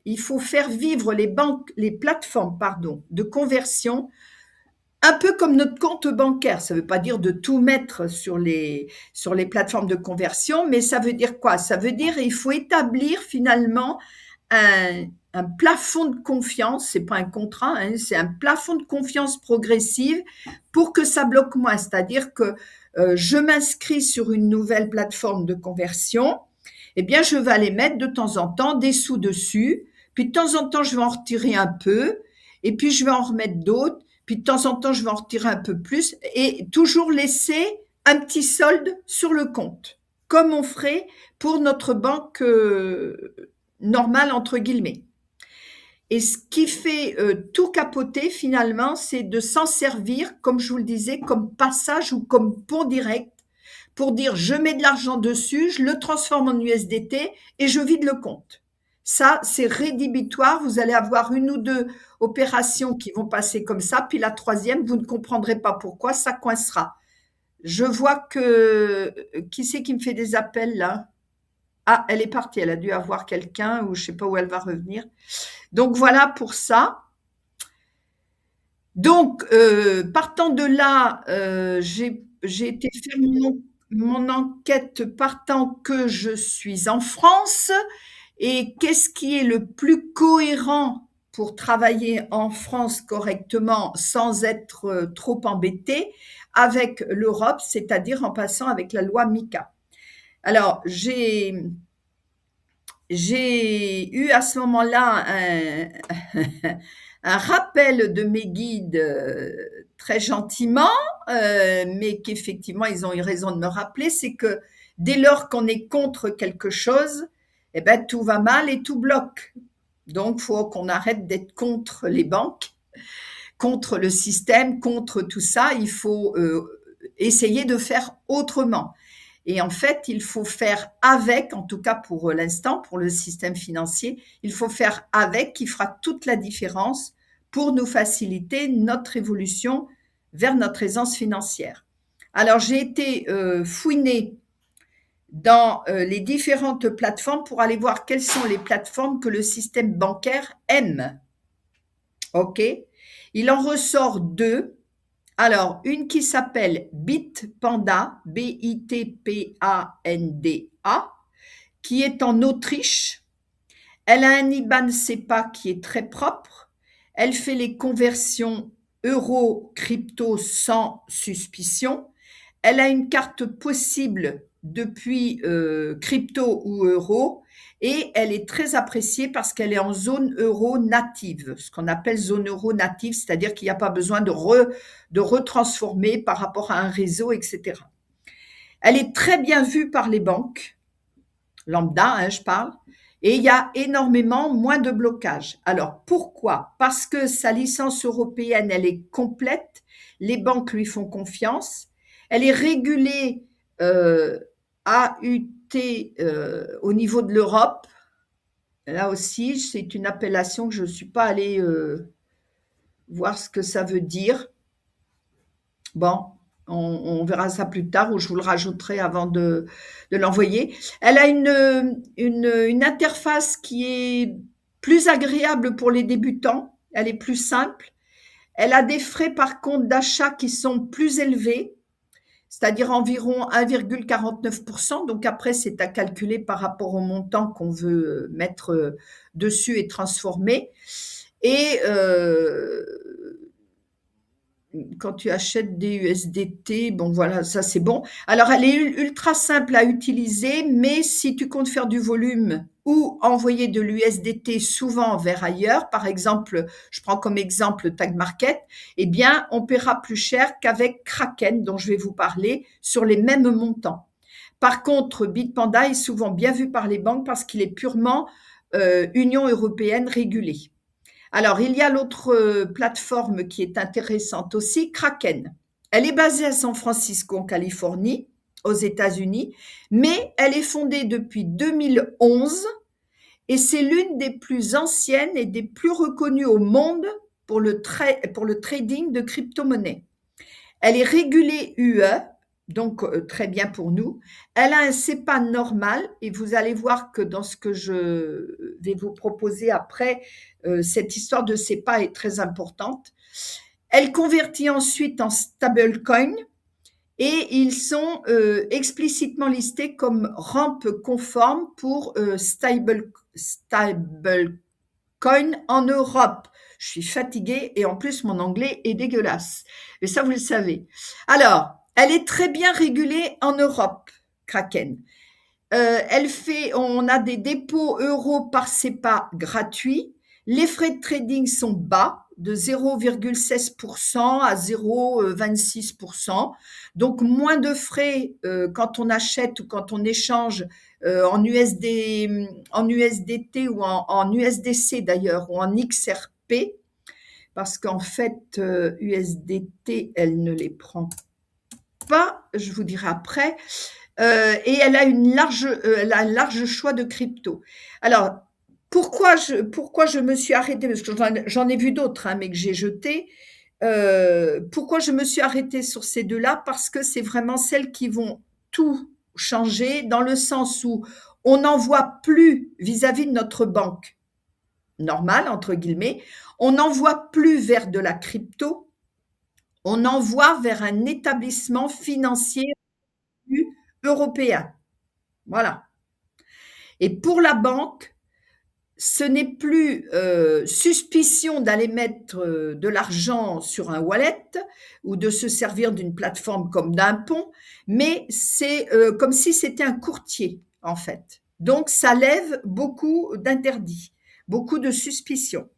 il faut faire vivre les plateformes, de conversion, un peu comme notre compte bancaire. Ça ne veut pas dire de tout mettre sur les plateformes de conversion, mais ça veut dire quoi? Ça veut dire qu'il faut établir finalement un plafond de confiance, c'est pas un contrat, c'est un plafond de confiance progressive pour que ça bloque moins. C'est-à-dire que je m'inscris sur une nouvelle plateforme de conversion, eh bien, je vais aller mettre de temps en temps des sous dessus, puis de temps en temps, je vais en retirer un peu, et puis je vais en remettre d'autres, puis de temps en temps, je vais en retirer un peu plus, et toujours laisser un petit solde sur le compte, comme on ferait pour notre banque normale, entre guillemets. Et ce qui fait tout capoter, finalement, c'est de s'en servir, comme je vous le disais, comme passage ou comme pont direct, pour dire je mets de l'argent dessus, je le transforme en USDT et je vide le compte. Ça, c'est rédhibitoire. Vous allez avoir une ou deux opérations qui vont passer comme ça, puis la troisième, vous ne comprendrez pas pourquoi, ça coincera. Je vois que… Qui c'est qui me fait des appels là? Ah, elle est partie, elle a dû avoir quelqu'un ou je ne sais pas où elle va revenir. Donc voilà pour ça. Donc, partant de là, j'ai été faire mon enquête partant que je suis en France et qu'est-ce qui est le plus cohérent pour travailler en France correctement sans être trop embêté avec l'Europe, c'est-à-dire en passant avec la loi MiCA. Alors, j'ai j'ai eu à ce moment-là un rappel de mes guides très gentiment, mais qu'effectivement, ils ont eu raison de me rappeler, c'est que dès lors qu'on est contre quelque chose, eh ben, tout va mal et tout bloque. Donc, il faut qu'on arrête d'être contre les banques, contre le système, contre tout ça. Il faut essayer de faire autrement. Et en fait, il faut faire avec, en tout cas pour l'instant, pour le système financier, il faut faire avec qui fera toute la différence pour nous faciliter notre évolution vers notre aisance financière. Alors, j'ai été fouinée dans les différentes plateformes pour aller voir quelles sont les plateformes que le système bancaire aime. OK? Il en ressort 2. Alors, une qui s'appelle Bitpanda, Bitpanda, qui est en Autriche. Elle a un IBAN SEPA qui est très propre. Elle fait les conversions euro-crypto sans suspicion. Elle a une carte possible depuis crypto ou euro et elle est très appréciée parce qu'elle est en zone euro native, ce qu'on appelle zone euro native, c'est-à-dire qu'il n'y a pas besoin de retransformer par rapport à un réseau, etc. Elle est très bien vue par les banques, lambda, je parle, et il y a énormément moins de blocage. Alors, pourquoi? Parce que sa licence européenne, elle est complète, les banques lui font confiance, elle est régulée AUT au niveau de l'Europe. Là aussi, c'est une appellation que je ne suis pas allée voir ce que ça veut dire. Bon, on verra ça plus tard ou je vous le rajouterai avant de l'envoyer. Elle a une interface qui est plus agréable pour les débutants. Elle est plus simple. Elle a des frais par contre d'achat qui sont plus élevés, c'est-à-dire environ 1,49%. Donc après, c'est à calculer par rapport au montant qu'on veut mettre dessus et transformer. Et quand tu achètes des USDT, bon voilà, ça c'est bon. Alors elle est ultra simple à utiliser, mais si tu comptes faire du volume ou envoyer de l'USDT souvent vers ailleurs, par exemple, je prends comme exemple Tag Market, eh bien on paiera plus cher qu'avec Kraken, dont je vais vous parler, sur les mêmes montants. Par contre, Bitpanda est souvent bien vu par les banques parce qu'il est purement Union européenne régulée. Alors, il y a l'autre plateforme qui est intéressante aussi, Kraken. Elle est basée à San Francisco, en Californie, aux États-Unis, mais elle est fondée depuis 2011 et c'est l'une des plus anciennes et des plus reconnues au monde pour le trading de crypto-monnaies. Elle est régulée UE, donc très bien pour nous. Elle a un SEPA normal et vous allez voir que dans ce que je vais vous proposer après, cette histoire de SEPA est très importante. Elle convertit ensuite en stablecoin et ils sont explicitement listés comme rampe conforme pour stablecoin en Europe. Je suis fatiguée et en plus mon anglais est dégueulasse. Mais ça, vous le savez. Alors, elle est très bien régulée en Europe, Kraken. On a des dépôts euros par SEPA gratuits. Les frais de trading sont bas, de 0,16% à 0,26%. Donc, moins de frais quand on achète ou quand on échange en USDT ou en USDC d'ailleurs, ou en XRP, parce qu'en fait, USDT, elle ne les prend pas, je vous dirai après, et elle a un large choix de crypto. Alors, pourquoi je me suis arrêtée, parce que j'en ai vu d'autres, mais que j'ai jeté. Pourquoi je me suis arrêtée sur ces deux-là? Parce que c'est vraiment celles qui vont tout changer, dans le sens où on n'envoie plus vis-à-vis de notre banque normale, entre guillemets, on n'envoie plus vers de la crypto, on envoie vers un établissement financier européen. Voilà. Et pour la banque, ce n'est plus suspicion d'aller mettre de l'argent sur un wallet ou de se servir d'une plateforme comme d'un pont, mais c'est comme si c'était un courtier, en fait. Donc, ça lève beaucoup d'interdits, beaucoup de suspicions.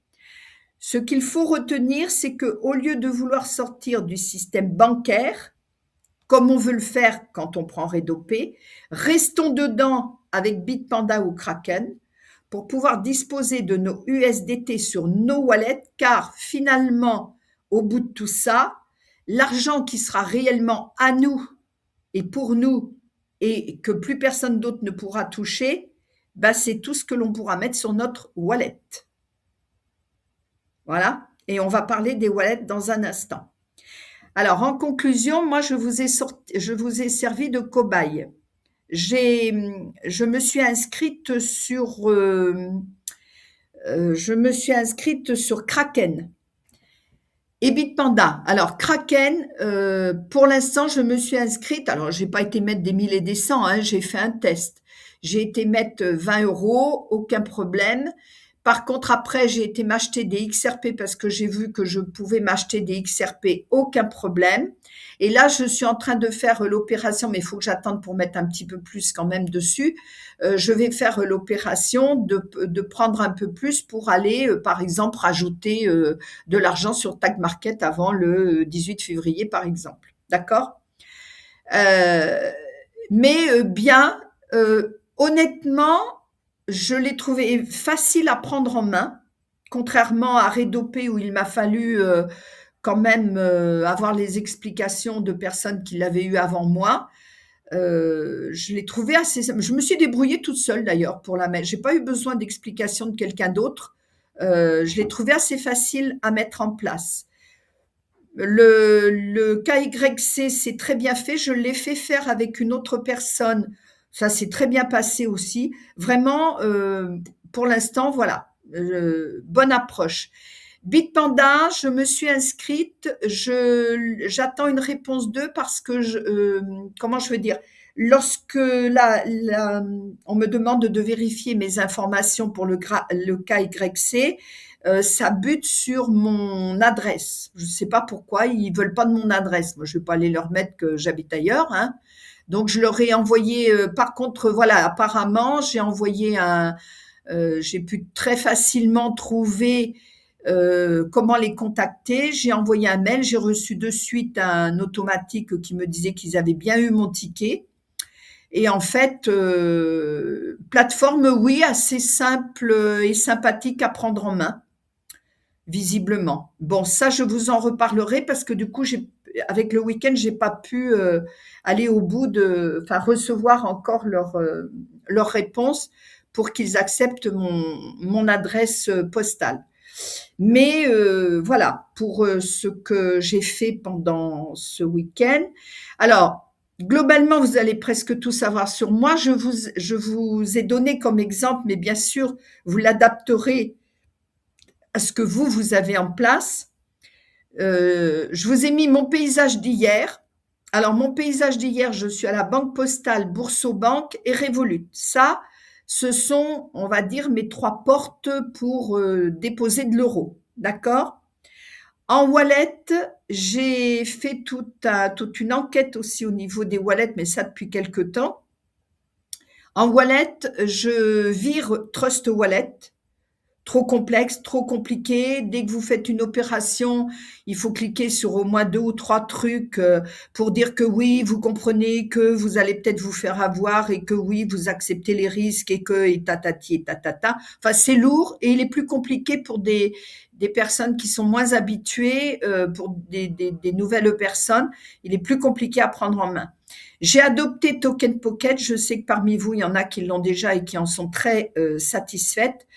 Ce qu'il faut retenir, c'est qu'au lieu de vouloir sortir du système bancaire, comme on veut le faire quand on prend Redopé, restons dedans avec Bitpanda ou Kraken pour pouvoir disposer de nos USDT sur nos wallets, car finalement, au bout de tout ça, l'argent qui sera réellement à nous et pour nous et que plus personne d'autre ne pourra toucher, bah, c'est tout ce que l'on pourra mettre sur notre wallet. Voilà, et on va parler des wallets dans un instant. Alors, en conclusion, moi, je vous ai servi de cobaye. Je me suis inscrite sur Kraken et Bitpanda. Alors, Kraken, pour l'instant, je me suis inscrite. Alors, j'ai pas été mettre des 1000 et des 100, hein, j'ai fait un test. J'ai été mettre 20 €, aucun problème. Par contre, après, j'ai été m'acheter des XRP parce que j'ai vu que je pouvais m'acheter des XRP, aucun problème. Et là, je suis en train de faire l'opération, mais il faut que j'attende pour mettre un petit peu plus quand même dessus. Je vais faire l'opération de prendre un peu plus pour aller, par exemple, rajouter de l'argent sur Tag Market avant le 18 février, par exemple. D'accord? Mais bien, honnêtement, je l'ai trouvé facile à prendre en main, contrairement à Redopé où il m'a fallu quand même avoir les explications de personnes qui l'avaient eu avant moi. Je l'ai trouvé assez. Je me suis débrouillée toute seule d'ailleurs pour la mettre. J'ai pas eu besoin d'explications de quelqu'un d'autre. Je l'ai trouvé assez facile à mettre en place. Le KYC, c'est très bien fait. Je l'ai fait faire avec une autre personne. Ça s'est très bien passé aussi. Vraiment, pour l'instant, voilà, bonne approche. Bitpanda, je me suis inscrite. J'attends une réponse d'eux parce que, comment je veux dire, lorsque on me demande de vérifier mes informations pour le KYC, ça bute sur mon adresse. Je ne sais pas pourquoi, ils veulent pas de mon adresse. Moi, je vais pas aller leur mettre que j'habite ailleurs, hein. Donc, je leur ai envoyé, par contre, voilà, apparemment, j'ai pu très facilement trouver comment les contacter. J'ai envoyé un mail, j'ai reçu de suite un automatique qui me disait qu'ils avaient bien eu mon ticket. Et en fait, plateforme, oui, assez simple et sympathique à prendre en main, visiblement. Bon, ça, je vous en reparlerai parce que du coup, avec le week-end, j'ai pas pu aller au bout recevoir encore leur réponse pour qu'ils acceptent mon adresse postale. Mais voilà, pour ce que j'ai fait pendant ce week-end. Alors, globalement, vous allez presque tout savoir sur moi. Je vous ai donné comme exemple, mais bien sûr, vous l'adapterez à ce que vous avez en place. Je vous ai mis mon paysage d'hier. Alors, mon paysage d'hier, je suis à la Banque Postale, Boursorama et Revolut. Ça, ce sont, on va dire, mes 3 portes pour déposer de l'euro. D'accord? En wallet, j'ai fait toute une enquête aussi au niveau des wallets, mais ça depuis quelque temps. En wallet, je vire Trust Wallet. Trop complexe, trop compliqué. Dès que vous faites une opération, il faut cliquer sur au moins 2 ou 3 trucs pour dire que oui, vous comprenez que vous allez peut-être vous faire avoir et que oui, vous acceptez les risques et que et tatati et tatata. Enfin, c'est lourd et il est plus compliqué pour des personnes qui sont moins habituées, pour des nouvelles personnes. Il est plus compliqué à prendre en main. J'ai adopté Token Pocket. Je sais que parmi vous, il y en a qui l'ont déjà et qui en sont très satisfaites.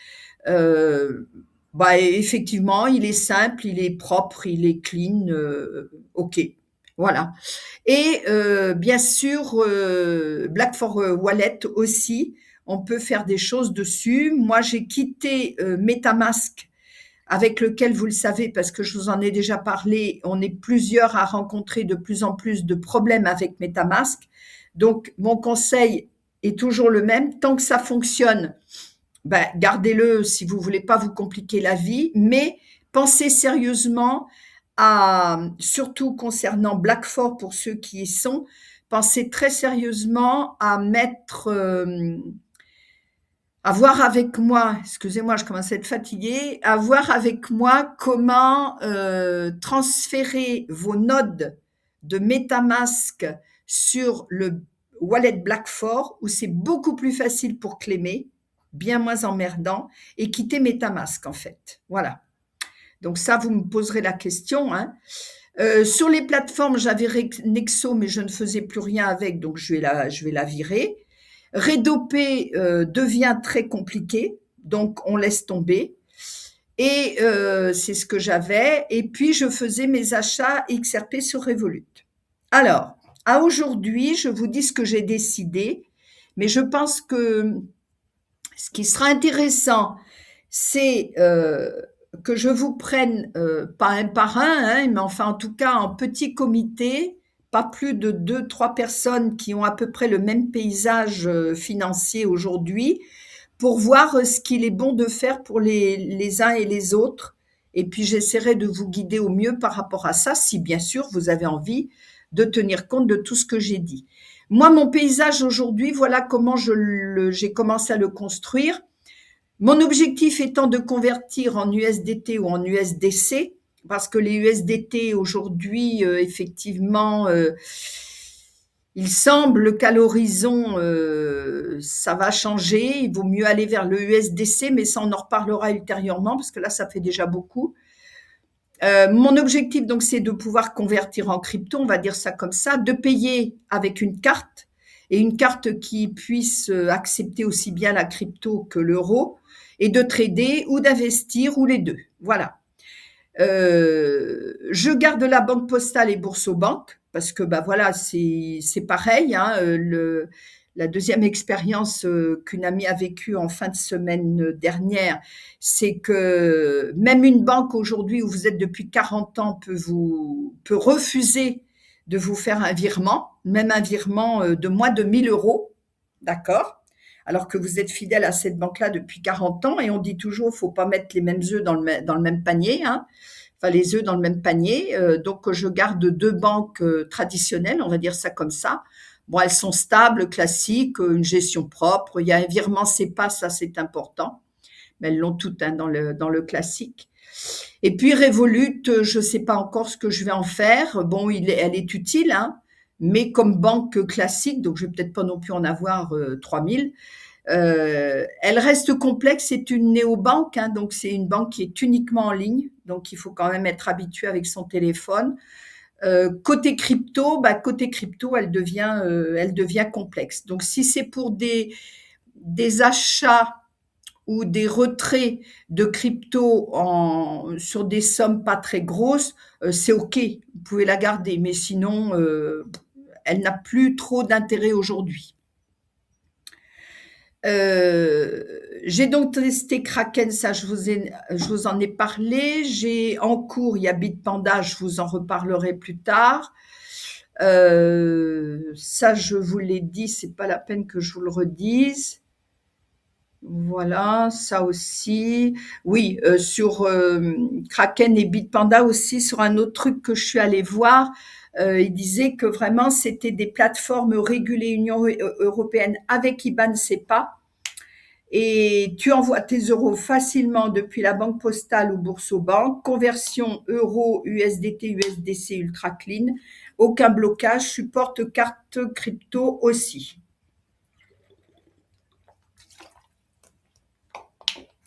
Effectivement, il est simple, il est propre, il est clean, ok, voilà. Et bien sûr, Black for Wallet aussi, on peut faire des choses dessus. Moi, j'ai quitté MetaMask, avec lequel, vous le savez, parce que je vous en ai déjà parlé, on est plusieurs à rencontrer de plus en plus de problèmes avec MetaMask. Donc, mon conseil est toujours le même, tant que ça fonctionne, gardez-le si vous voulez pas vous compliquer la vie, mais pensez sérieusement surtout concernant Black4 pour ceux qui y sont, pensez très sérieusement à mettre à voir avec moi, excusez-moi, je commence à être fatiguée, à voir avec moi comment transférer vos nodes de MetaMask sur le wallet Blackfort, où c'est beaucoup plus facile pour clémer, bien moins emmerdant, et quitter MetaMask en fait. Voilà. Donc ça, vous me poserez la question. Hein. Sur les plateformes, j'avais Nexo, mais je ne faisais plus rien avec, donc je vais la virer. Redopé devient très compliqué, donc on laisse tomber. Et c'est ce que j'avais. Et puis, je faisais mes achats XRP sur Revolut. Alors, à aujourd'hui, je vous dis ce que j'ai décidé, mais je pense que ce qui sera intéressant, c'est que je vous prenne, pas un par un, hein, mais enfin en tout cas en petit comité, pas plus de 2-3 personnes qui ont à peu près le même paysage financier aujourd'hui, pour voir ce qu'il est bon de faire pour les uns et les autres. Et puis j'essaierai de vous guider au mieux par rapport à ça, si bien sûr vous avez envie de tenir compte de tout ce que j'ai dit. Moi, mon paysage aujourd'hui, voilà comment j'ai commencé à le construire. Mon objectif étant de convertir en USDT ou en USDC, parce que les USDT aujourd'hui, effectivement, il semble qu'à l'horizon, ça va changer. Il vaut mieux aller vers le USDC, mais ça, on en reparlera ultérieurement, parce que là, ça fait déjà beaucoup. Mon objectif, donc, c'est de pouvoir convertir en crypto, on va dire ça comme ça, de payer avec une carte, et une carte qui puisse accepter aussi bien la crypto que l'euro, et de trader ou d'investir, ou les deux. Voilà. Je garde la banque postale et Boursorama, parce que bah voilà, c'est pareil. Hein, la deuxième expérience qu'une amie a vécue en fin de semaine dernière, c'est que même une banque aujourd'hui où vous êtes depuis 40 ans peut refuser de vous faire un virement, même un virement de moins de 1 000 €, d'accord, alors que vous êtes fidèle à cette banque-là depuis 40 ans, et on dit toujours, il ne faut pas mettre les mêmes œufs dans le même panier, hein. Enfin les œufs dans le même panier. Donc, je garde 2 banques traditionnelles, on va dire ça comme ça. Bon, elles sont stables, classiques, une gestion propre. Il y a un virement CEPA, ça c'est important. Mais elles l'ont toutes hein, dans le classique. Et puis Revolut, je ne sais pas encore ce que je vais en faire. Bon, elle est utile, hein, mais comme banque classique, donc je ne vais peut-être pas non plus en avoir 3000. Elle reste complexe, c'est une néobanque, hein, donc c'est une banque qui est uniquement en ligne, donc il faut quand même être habitué avec son téléphone. Côté crypto, elle devient complexe. Donc si c'est pour des achats ou des retraits de crypto sur des sommes pas très grosses, c'est OK, vous pouvez la garder, mais sinon, elle n'a plus trop d'intérêt aujourd'hui. J'ai donc testé Kraken, ça je vous en ai parlé. J'ai en cours, il y a Bitpanda, je vous en reparlerai plus tard. Ça je vous l'ai dit, c'est pas la peine que je vous le redise. Voilà, ça aussi. Oui, sur Kraken et Bitpanda aussi, sur un autre truc que je suis allée voir, il disait que vraiment c'était des plateformes régulées Union européenne avec IBAN SEPA, et tu envoies tes euros facilement depuis la banque postale ou Boursorama, conversion euro, USDT, USDC ultra clean, aucun blocage, supporte carte crypto aussi.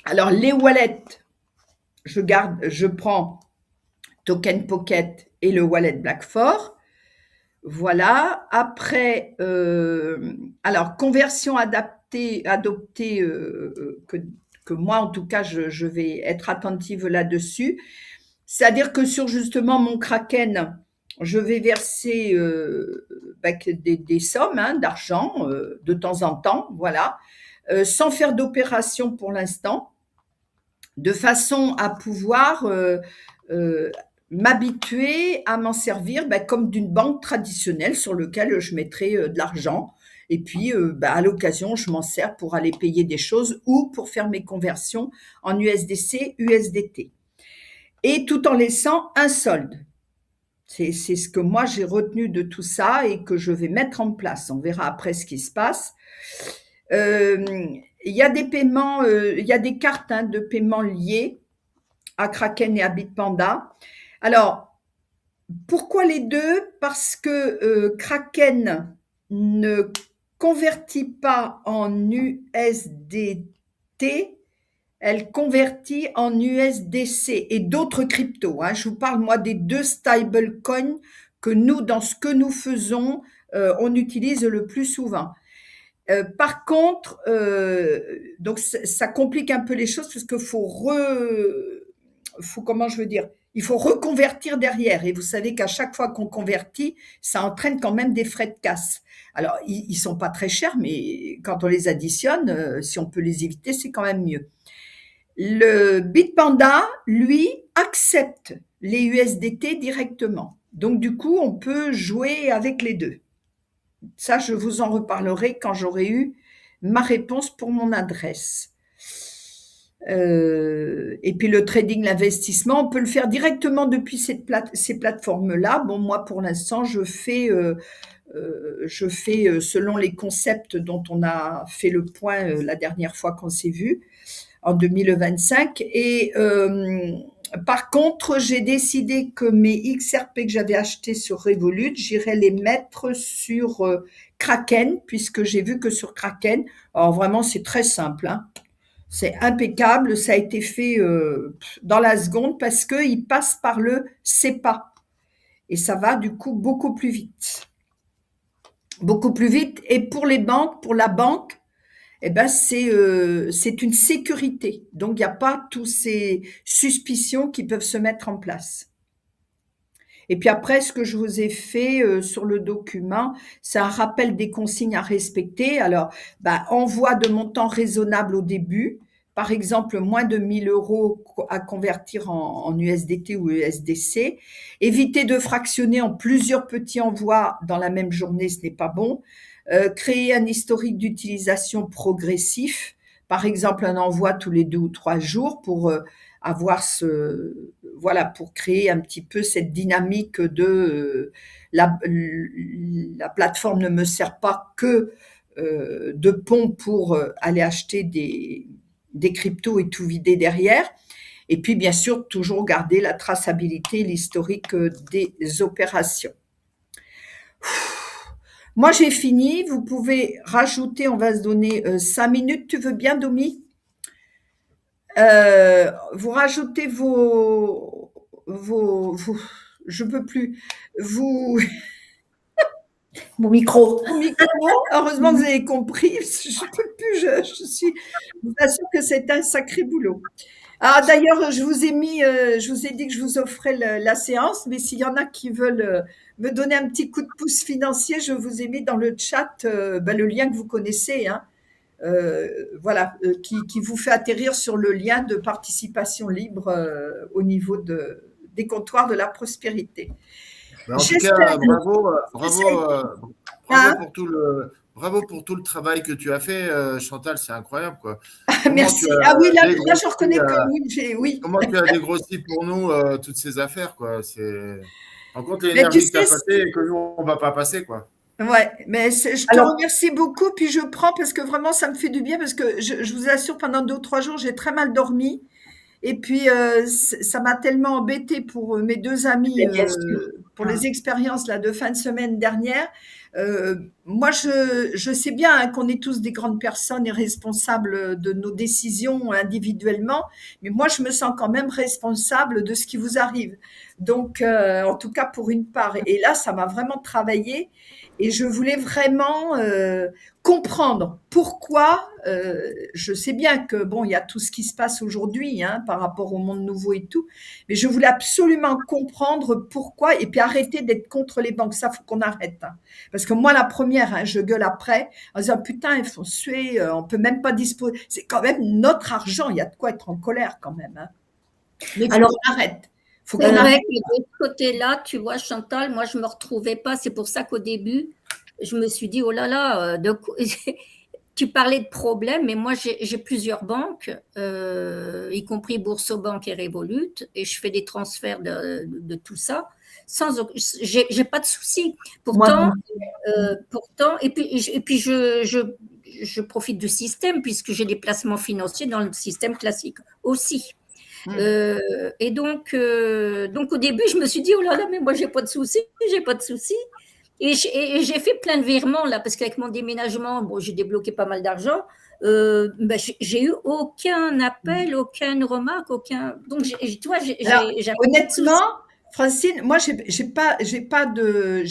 Alors les wallets, je prends Token Pocket et le wallet Blackfort. Voilà. Après, alors conversion adoptée, que moi en tout cas je vais être attentive là-dessus. C'est-à-dire que sur justement mon Kraken, je vais verser des sommes hein, d'argent de temps en temps, voilà, sans faire d'opération pour l'instant, de façon à pouvoir m'habituer à m'en servir comme d'une banque traditionnelle sur laquelle je mettrai de l'argent. Et puis, à l'occasion, je m'en sers pour aller payer des choses ou pour faire mes conversions en USDC, USDT. Et tout en laissant un solde. C'est ce que moi, j'ai retenu de tout ça et que je vais mettre en place. On verra après ce qui se passe. il y a des paiements, il y a des cartes de paiement liées à Kraken et à Bitpanda. Alors, pourquoi les deux? Parce que Kraken ne convertit pas en USDT, elle convertit en USDC et d'autres cryptos. Je vous parle, moi, des deux stablecoins que nous, dans ce que nous faisons, on utilise le plus souvent. Par contre, donc ça complique un peu les choses parce qu'il comment je veux dire, il faut reconvertir derrière. Et vous savez qu'à chaque fois qu'on convertit, ça entraîne quand même des frais de casse. Alors, ils sont pas très chers, mais quand on les additionne, si on peut les éviter, c'est quand même mieux. Le Bitpanda, lui, accepte les USDT directement. Donc, du coup, on peut jouer avec les deux. Ça, je vous en reparlerai quand j'aurai eu ma réponse pour mon adresse. Et puis le trading, l'investissement, on peut le faire directement depuis ces plateformes-là. Bon, moi, pour l'instant, je fais selon les concepts dont on a fait le point la dernière fois qu'on s'est vu, en 2025. Et par contre, j'ai décidé que mes XRP que j'avais achetés sur Revolut, j'irais les mettre sur Kraken, puisque j'ai vu que sur Kraken, alors vraiment, c'est très simple, c'est impeccable, ça a été fait dans la seconde parce qu'il passe par le SEPA. Et ça va du coup beaucoup plus vite. Beaucoup plus vite. Et pour les banques, pour la banque, eh ben c'est une sécurité. Donc, il n'y a pas toutes ces suspicions qui peuvent se mettre en place. Et puis après, ce que je vous ai fait sur le document, c'est un rappel des consignes à respecter. Alors, envoi de montants raisonnables au début. Par exemple, moins de 1 000 € à convertir en USDT ou USDC. Éviter de fractionner en plusieurs petits envois dans la même journée, ce n'est pas bon. Créer un historique d'utilisation progressif. Par exemple, un envoi tous les 2 ou 3 jours pour avoir pour créer un petit peu cette dynamique de la plateforme ne me sert pas que de pont pour aller acheter des cryptos et tout vider derrière. Et puis, bien sûr, toujours garder la traçabilité, l'historique des opérations. Moi, j'ai fini. Vous pouvez rajouter, on va se donner 5 minutes. Tu veux bien, Domi? Vous rajoutez je peux plus, Mon micro. heureusement que vous avez compris, je peux plus, je vous assure que c'est un sacré boulot. Ah, d'ailleurs, je vous ai dit que je vous offrais la séance, mais s'il y en a qui veulent me donner un petit coup de pouce financier, je vous ai mis dans le chat le lien que vous connaissez, qui vous fait atterrir sur le lien de participation libre au niveau des comptoirs de la prospérité. En tout cas, bravo pour tout le travail que tu as fait, Chantal, c'est incroyable, quoi. Merci. Oui, là, je reconnais que oui. Comment tu as dégrossi pour nous toutes ces affaires, quoi. En compte l'énergie que tu as passée et que nous, on ne va pas passer, quoi. Ouais, mais je te remercie beaucoup, puis je prends parce que vraiment ça me fait du bien parce que je vous assure pendant 2 ou 3 jours j'ai très mal dormi et puis ça m'a tellement embêtée pour mes 2 amis pour les expériences là de fin de semaine dernière. Moi je sais bien qu'on est tous des grandes personnes et responsables de nos décisions individuellement, mais moi je me sens quand même responsable de ce qui vous arrive. Donc en tout cas pour une part, et là ça m'a vraiment travaillé. Et je voulais vraiment comprendre pourquoi. Je sais bien que bon, il y a tout ce qui se passe aujourd'hui par rapport au monde nouveau et tout, mais je voulais absolument comprendre pourquoi et puis arrêter d'être contre les banques. Ça, faut qu'on arrête. Parce que moi, la première, je gueule après en disant putain, il faut suer, on peut même pas disposer. C'est quand même notre argent. Il y a de quoi être en colère quand même. Mais il faut qu'on arrête. C'est vrai que de ce côté-là, tu vois, Chantal, moi, je ne me retrouvais pas. C'est pour ça qu'au début, je me suis dit, oh là là, tu parlais de problèmes, mais moi, j'ai plusieurs banques, y compris Boursorama et Revolut, et je fais des transferts de tout ça. J'ai pas de souci. Pourtant, et puis je profite du système puisque j'ai des placements financiers dans le système classique aussi. Et donc au début, je me suis dit, oh là là, mais moi, j'ai pas de soucis. Et j'ai fait plein de virements là, parce qu'avec mon déménagement, bon, j'ai débloqué pas mal d'argent. Ben, j'ai eu aucun appel, aucune remarque, aucun. Donc, tu vois, Alors, j'avais honnêtement, Francine, moi, j'ai pas de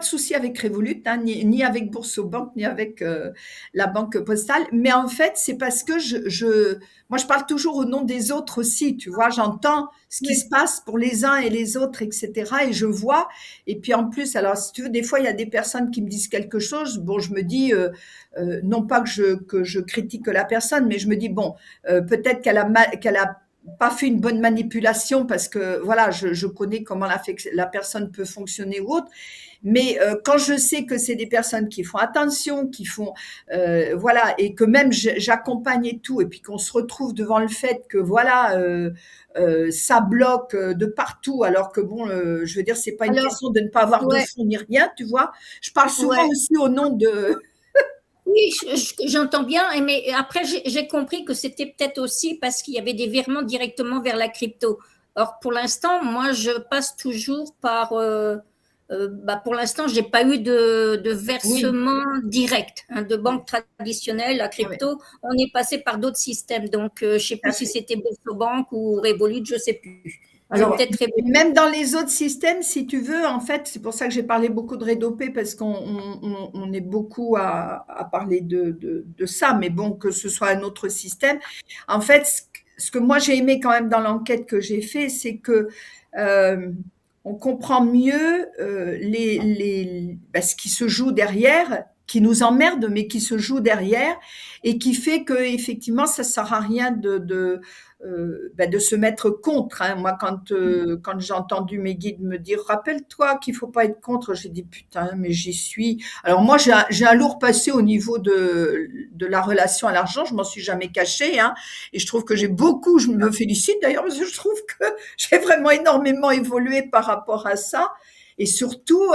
souci avec Revolut, hein, ni avec Boursorama, ni avec la Banque Postale. Mais en fait, c'est parce que moi, je parle toujours au nom des autres aussi. Tu vois, j'entends ce qui se passe pour les uns et les autres, etc. Et je vois. Et puis en plus, alors, si tu veux, des fois, il y a des personnes qui me disent quelque chose. Bon, je me dis, non pas que je critique la personne, mais je me dis bon, peut-être qu'elle a pas fait une bonne manipulation parce que voilà, je connais comment la personne peut fonctionner ou autre. Mais quand je sais que c'est des personnes qui font attention, qui font voilà, et que même j'accompagne et tout, et puis qu'on se retrouve devant le fait que voilà, ça bloque de partout, alors que bon, je veux dire, c'est pas une question de ne pas avoir de fonds ni rien, tu vois. Je parle souvent aussi au nom de. Oui, j'entends bien, mais après, j'ai compris que c'était peut-être aussi parce qu'il y avait des virements directement vers la crypto. Or, pour l'instant, moi, je passe toujours par. Pour l'instant, je n'ai pas eu de versement direct de banque traditionnelle à crypto. On est passé par d'autres systèmes. Donc, je ne sais plus si c'était Boursorama ou Revolut, je ne sais plus. Alors, même dans les autres systèmes, si tu veux, en fait, c'est pour ça que j'ai parlé beaucoup de Redopé, parce qu'on est beaucoup à parler de ça, mais bon, que ce soit un autre système. En fait, ce que moi j'ai aimé quand même dans l'enquête que j'ai fait, c'est que on comprend mieux ce qui se joue derrière, qui nous emmerde, mais qui se joue derrière, et qui fait que effectivement, ça sert à rien de se mettre contre. Hein. Moi, quand j'ai entendu mes guides me dire « Rappelle-toi qu'il faut pas être contre », j'ai dit « Putain, mais j'y suis ». Alors moi, j'ai un lourd passé au niveau de la relation à l'argent, je m'en suis jamais cachée. Hein, et je trouve que je me félicite d'ailleurs, parce que je trouve que j'ai vraiment énormément évolué par rapport à ça. Et surtout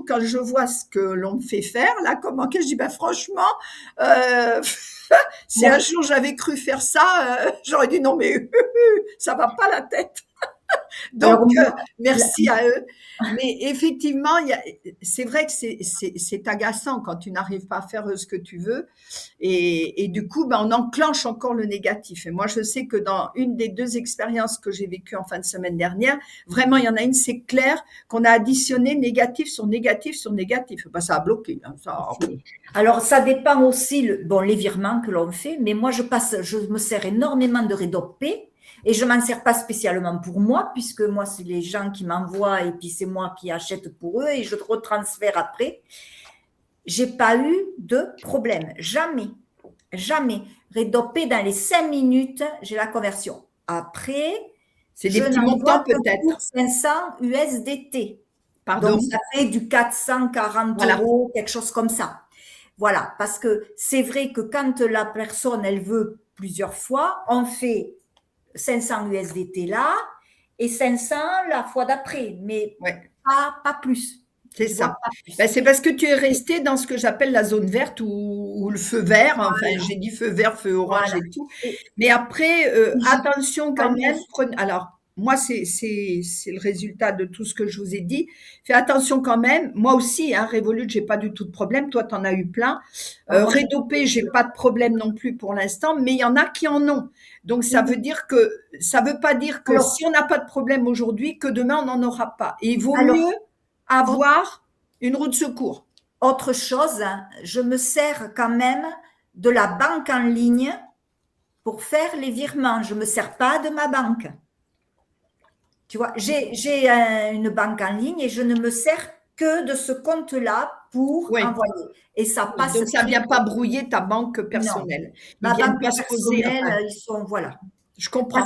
quand je vois ce que l'on me fait faire, là, comment que je dis, franchement, si un jour j'avais cru faire ça, j'aurais dit non, mais ça va pas la tête. Donc, merci à eux. Mais effectivement, c'est vrai que c'est agaçant quand tu n'arrives pas à faire ce que tu veux. Et du coup, on enclenche encore le négatif. Et moi, je sais que dans une des 2 expériences que j'ai vécues en fin de semaine dernière, vraiment, il y en a une, c'est clair, qu'on a additionné négatif sur négatif sur négatif. Ça a bloqué. Hein, ça. Alors, ça dépend aussi, les virements que l'on fait, mais moi, je me sers énormément de Redopé. Et je ne m'en sers pas spécialement pour moi, puisque moi, c'est les gens qui m'envoient et puis c'est moi qui achète pour eux et je retransfère après. Je n'ai pas eu de problème. Jamais. Jamais. Redopé, dans les 5 minutes, j'ai la conversion. Après, c'est des petits montants peut-être. 500 USDT. Pardon. Donc, ça fait du 440 €, quelque chose comme ça. Voilà. Parce que c'est vrai que quand la personne, elle veut plusieurs fois, on fait 500 USDT là et 500 la fois d'après, mais pas plus. C'est ça. C'est parce que tu es resté dans ce que j'appelle la zone verte ou le feu vert. Enfin, j'ai dit feu vert, feu orange et tout. Mais après, attention quand même. Alors, moi, c'est le résultat de tout ce que je vous ai dit. Fais attention quand même. Moi aussi, hein, Revolut, j'ai pas du tout de problème. Toi, tu en as eu plein. Redopé, j'ai pas de problème non plus pour l'instant, mais il y en a qui en ont. Donc, ça veut pas dire que si on n'a pas de problème aujourd'hui, que demain, on n'en aura pas. Et il vaut mieux avoir une roue de secours. Autre chose, je me sers quand même de la banque en ligne pour faire les virements. Je ne me sers pas de ma banque. Tu vois, j'ai une banque en ligne et je ne me sers que de ce compte-là pour envoyer. Et ça passe. Donc, ça ne vient pas brouiller ta banque personnelle. Ma banque personnelle, ils sont, voilà. Je comprends.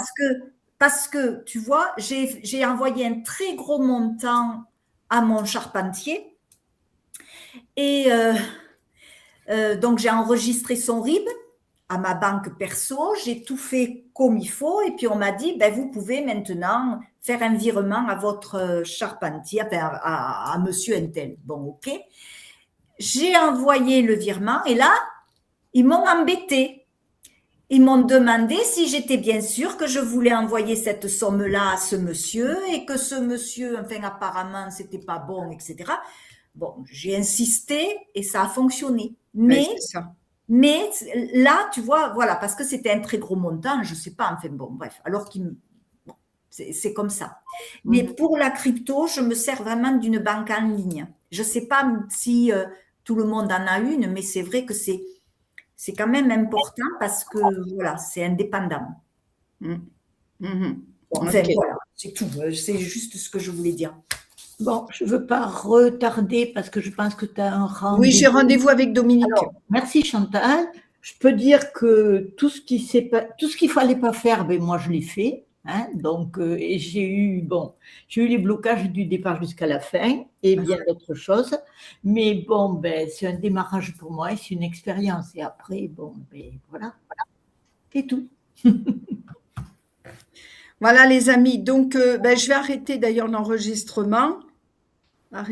Parce que, tu vois, j'ai envoyé un très gros montant à mon charpentier et donc j'ai enregistré son RIB à ma banque perso, j'ai tout fait comme il faut et puis on m'a dit vous pouvez maintenant faire un virement à votre charpentier, à monsieur Intel. Bon, ok. J'ai envoyé le virement et là ils m'ont embêté. Ils m'ont demandé si j'étais bien sûre que je voulais envoyer cette somme-là à ce monsieur et que ce monsieur, enfin apparemment, c'était pas bon, etc. Bon, j'ai insisté et ça a fonctionné. Ouais, c'est ça. Mais là, tu vois, voilà, parce que c'était un très gros montant, je sais pas, enfin bon, bref, alors bon, c'est comme ça. Mais pour la crypto, je me sers vraiment d'une banque en ligne. Je sais pas si tout le monde en a une, mais c'est vrai que c'est quand même important parce que voilà, c'est indépendant. Enfin, Ok. voilà, c'est tout. C'est juste ce que je voulais dire. Bon, je ne veux pas retarder parce que je pense que tu as un rendez-vous. Oui, j'ai rendez-vous avec Dominique. Alors, merci Chantal. Je peux dire que tout ce qu'il fallait pas faire, ben moi je l'ai fait. Hein, donc, et j'ai eu les blocages du départ jusqu'à la fin et bien d'autres choses. Mais bon, ben c'est un démarrage pour moi et c'est une expérience. Et après, bon, ben voilà, c'est tout. Voilà les amis. Donc, je vais arrêter d'ailleurs l'enregistrement. Arrêter.